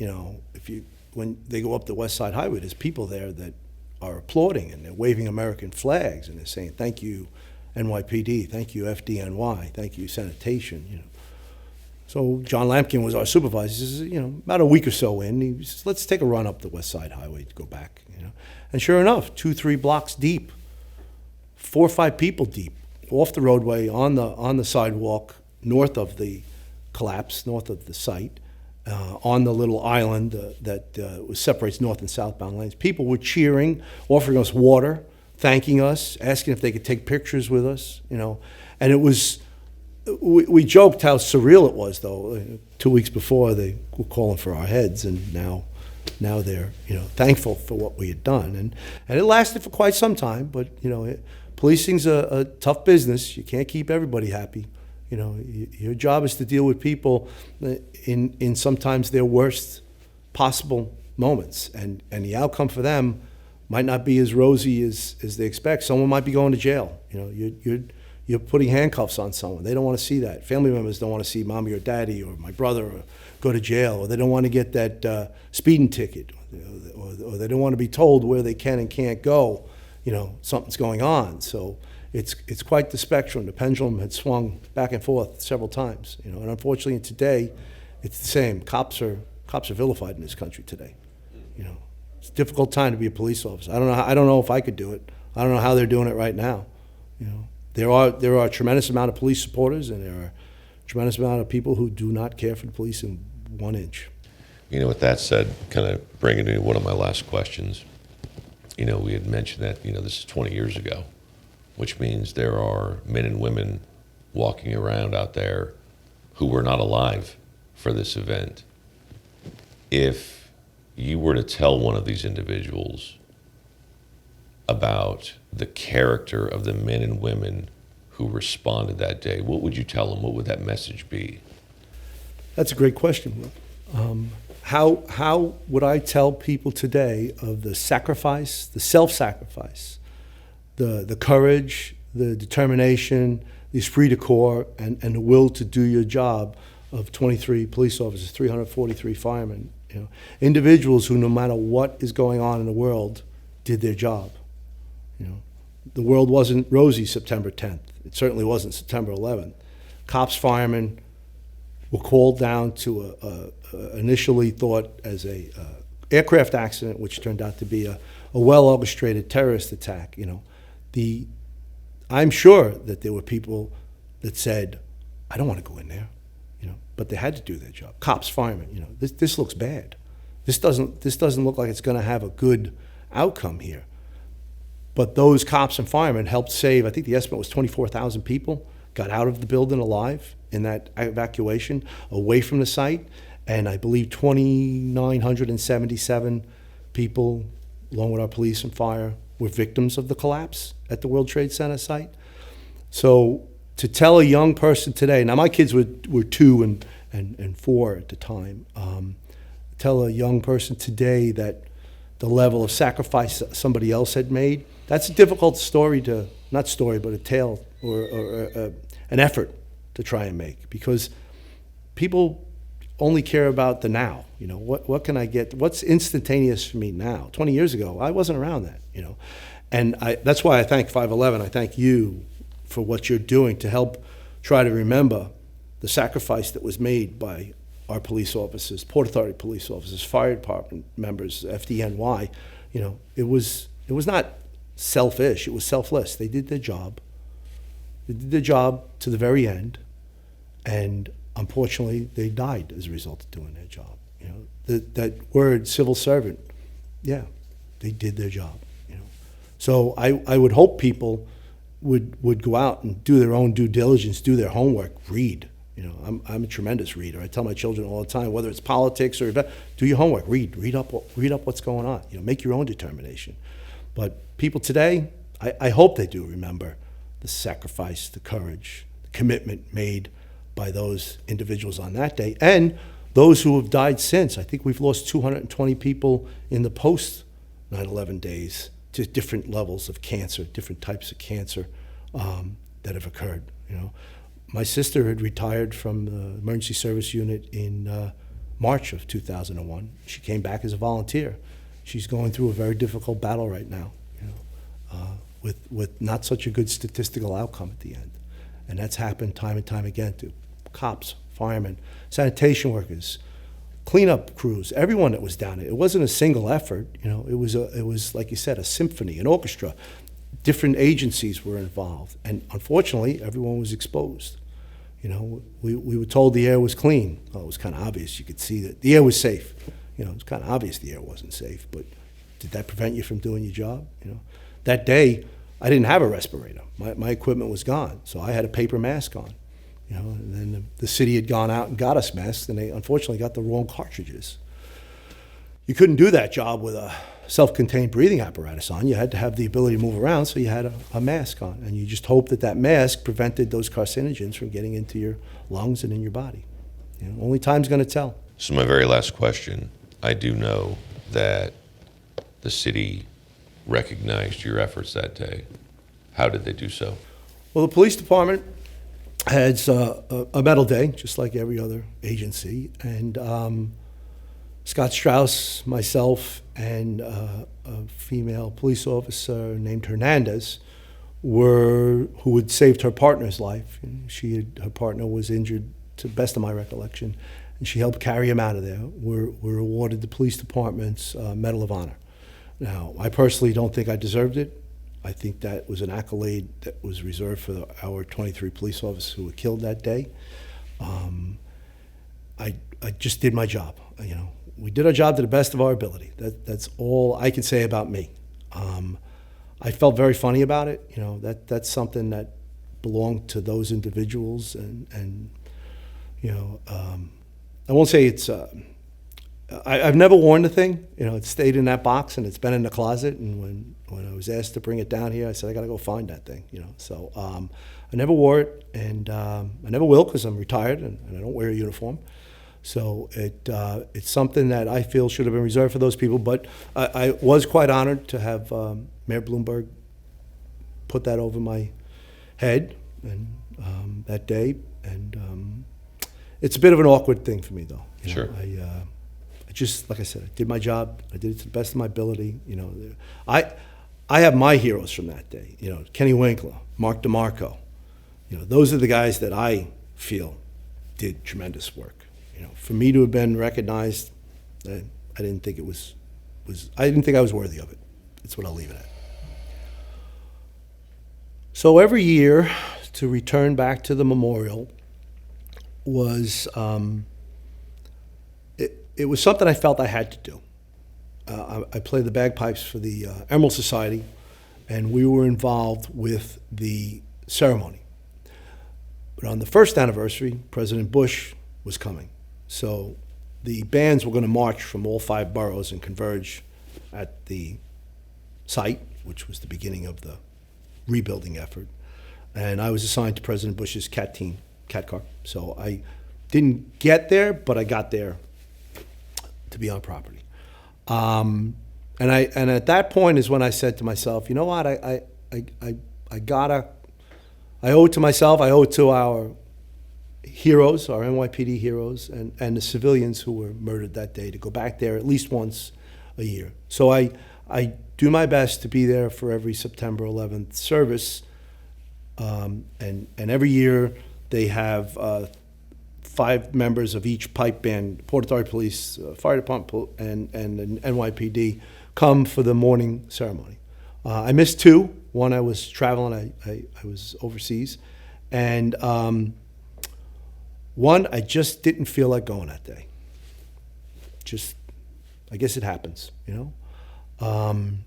when they go up the West Side Highway, there's people there that are applauding and they're waving American flags and they're saying, thank you, NYPD, thank you, FDNY, thank you, sanitation, So John Lampkin was our supervisor. He says, about a week or so in, he says, let's take a run up the West Side Highway to go back, And sure enough, 2-3 blocks deep, 4 or 5 people deep, off the roadway, on the sidewalk, north of the collapse, north of the site, on the little island that separates north and southbound lanes. People were cheering, offering us water, thanking us, asking if they could take pictures with us, And it was, we joked how surreal it was, though. 2 weeks before, they were calling for our heads, and now they're, thankful for what we had done. And it lasted for quite some time, but, policing's a tough business. You can't keep everybody happy. Your job is to deal with people in sometimes their worst possible moments, and the outcome for them might not be as rosy as they expect. Someone might be going to jail. You're putting handcuffs on someone. They don't want to see that. Family members don't want to see mommy or daddy or my brother go to jail, or they don't want to get that speeding ticket, or they don't want to be told where they can and can't go. Something's going on. So it's quite the spectrum. The pendulum had swung back and forth several times, and unfortunately today, it's the same. Cops are vilified in this country today. It's a difficult time to be a police officer. I don't know if I could do it. I don't know how they're doing it right now. There are a tremendous amount of police supporters, and there are a tremendous amount of people who do not care for the police in 1 inch. With that said, kind of bringing in one of my last questions. We had mentioned that, this is 20 years ago, which means there are men and women walking around out there who were not alive for this event. If you were to tell one of these individuals about the character of the men and women who responded that day, what would you tell them? What would that message be? That's a great question. How would I tell people today of the sacrifice, the self-sacrifice, the courage, the determination, the esprit de corps, and the will to do your job of 23 police officers, 343 firemen, individuals who, no matter what is going on in the world, did their job. The world wasn't rosy September 10th. It certainly wasn't September 11th. Cops, firemen were called down to initially thought as a aircraft accident, which turned out to be a well-orchestrated terrorist attack. I'm sure that there were people that said, I don't want to go in there, but they had to do their job. Cops, firemen, this looks bad. This doesn't look like it's going to have a good outcome here. But those cops and firemen helped save, I think the estimate was 24,000 people got out of the building alive in that evacuation away from the site. And I believe 2,977 people, along with our police and fire, were victims of the collapse at the World Trade Center site. So to tell a young person today, now my kids were 2 and 4 at the time, tell a young person today that the level of sacrifice that somebody else had made, that's a difficult story to, not story, but a tale or an effort to try and make, because people only care about the now. You know, what can I get? What's instantaneous for me now? 20 years ago, I wasn't around that, you know. And that's why I thank 511. I thank you for what you're doing to help try to remember the sacrifice that was made by our police officers, Port Authority police officers, fire department members, FDNY. You know, it was not selfish, it was selfless. They did their job. They did their job to the very end, and unfortunately, they died as a result of doing their job. You know, that word, civil servant, yeah, they did their job. You know, so I would hope people would go out and do their own due diligence, do their homework, read. You know, I'm a tremendous reader. I tell my children all the time, whether it's politics or do your homework, read up what's going on. You know, make your own determination. But people today, I hope they do remember the sacrifice, the courage, the commitment made by those individuals on that day, and those who have died since. I think we've lost 220 people in the post 9/11 days to different levels of cancer, different types of cancer that have occurred. You know, my sister had retired from the Emergency Service Unit in March of 2001. She came back as a volunteer. She's going through a very difficult battle right now, you know, with not such a good statistical outcome at the end. And that's happened time and time again to cops, firemen, sanitation workers, cleanup crews, everyone that was down there. It wasn't a single effort, you know. It was like you said, a symphony, an orchestra. Different agencies were involved, and unfortunately, everyone was exposed. You know, we were told the air was clean. Well, it was kind of obvious. You could see that the air was safe. You know, it was kind of obvious the air wasn't safe, but did that prevent you from doing your job? You know, that day, I didn't have a respirator. My equipment was gone, so I had a paper mask on. You know, and then the city had gone out and got us masks, and they unfortunately got the wrong cartridges. You couldn't do that job with a self-contained breathing apparatus on. You had to have the ability to move around, so you had a mask on, and you just hoped that mask prevented those carcinogens from getting into your lungs and in your body. You know, only time's going to tell. So my very last question, I do know that the city recognized your efforts that day. How did they do so? Well, the police department has a medal day, just like every other agency, and Scott Strauss, myself, and a female police officer named Hernandez who had saved her partner's life. Her partner was injured, to the best of my recollection, and she helped carry him out of there. Were awarded the police department's Medal of Honor. Now, I personally don't think I deserved it. I think that was an accolade that was reserved for our 23 police officers who were killed that day. I just did my job. You know, we did our job to the best of our ability. That's all I can say about me. I felt very funny about it. You know, that's something that belonged to those individuals, and you know, I won't say it's. I've never worn the thing. You know, it stayed in that box and it's been in the closet. And when I was asked to bring it down here, I said I got to go find that thing. You know, so I never wore it, and I never will because I'm retired and I don't wear a uniform. So it's something that I feel should have been reserved for those people. But I was quite honored to have Mayor Bloomberg put that over my head and that day. And it's a bit of an awkward thing for me, though. You Sure. know, I just, like I said, I did my job. I did it to the best of my ability. You know, I have my heroes from that day. You know, Kenny Winkler, Mark DeMarco. You know, those are the guys that I feel did tremendous work. You know, for me to have been recognized, I didn't think it was I didn't think I was worthy of it. That's what I'll leave it at. So every year, to return back to the memorial was it was something I felt I had to do. I play the bagpipes for the Emerald Society, and we were involved with the ceremony. But on the first anniversary, President Bush was coming. So the bands were going to march from all 5 boroughs and converge at the site, which was the beginning of the rebuilding effort. And I was assigned to President Bush's cat car. So I didn't get there, but I got there to be on property. And at that point is when I said to myself, you know what, I owe it to myself, I owe it to our heroes, our NYPD heroes, and the civilians who were murdered that day to go back there at least once a year. So I do my best to be there for every September 11th service, and every year they have 5 members of each pipe band, Port Authority Police, Fire Department, and NYPD come for the morning ceremony. I missed 2. One, I was traveling, I was overseas. And one, I just didn't feel like going that day. Just, I guess it happens, you know? And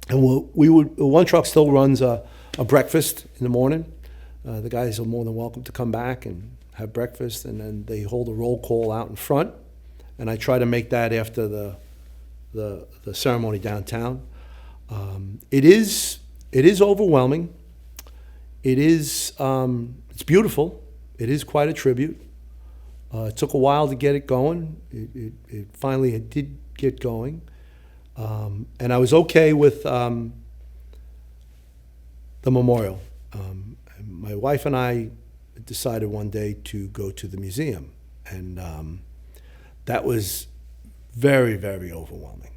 one truck still runs a breakfast in the morning. The guys are more than welcome to come back and have breakfast, and then they hold a roll call out in front. And I try to make that after the ceremony downtown. It is overwhelming. It's beautiful. It is quite a tribute. It took a while to get it going. It finally did get going. And I was okay with the memorial. My wife and I decided one day to go to the museum. And that was very, very overwhelming.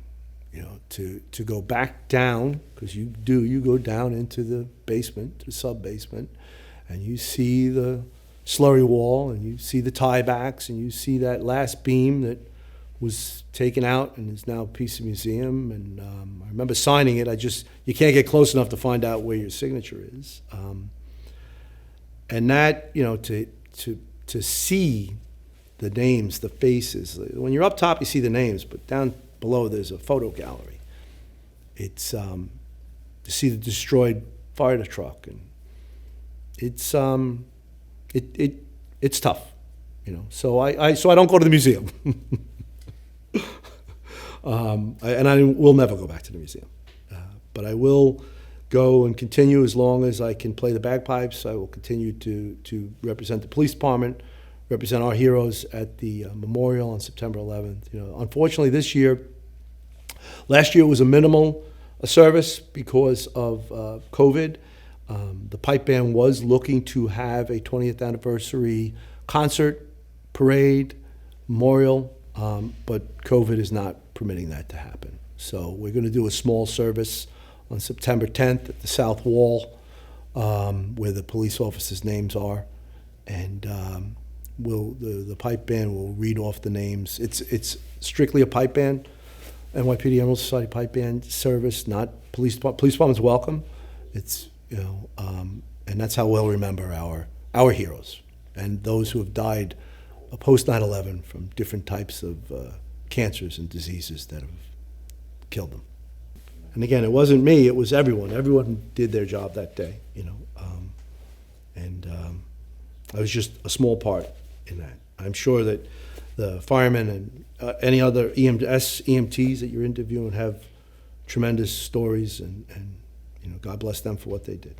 You know, to go back down, because you go down into the basement, the sub-basement, and you see the slurry wall, and you see the tiebacks, and you see that last beam that was taken out and is now a piece of museum. And I remember signing it. You can't get close enough to find out where your signature is. And that, you know, to see the names, the faces. When you're up top, you see the names, but down below there's a photo gallery. It's to see the destroyed fire truck, and it's tough, you know. So I don't go to the museum, and I will never go back to the museum. But I will go and continue as long as I can play the bagpipes. I will continue to represent the police department, represent our heroes at the memorial on September 11th. You know, unfortunately, last year was a minimal service because of COVID. The pipe band was looking to have a 20th anniversary concert, parade, memorial, but COVID is not permitting that to happen. So we're going to do a small service on September 10th at the South Wall, where the police officers' names are, and the pipe band will read off the names. It's strictly a pipe band, NYPD Emergency Society pipe band service, not police department. Police department's welcome. It's, you know, and that's how we'll remember our heroes and those who have died post 9/11 from different types of cancers and diseases that have killed them. And again, it wasn't me, it was everyone. Everyone did their job that day, you know. I was just a small part in that. I'm sure that the firemen and any other EMTs that you're interviewing have tremendous stories, and you know, God bless them for what they did.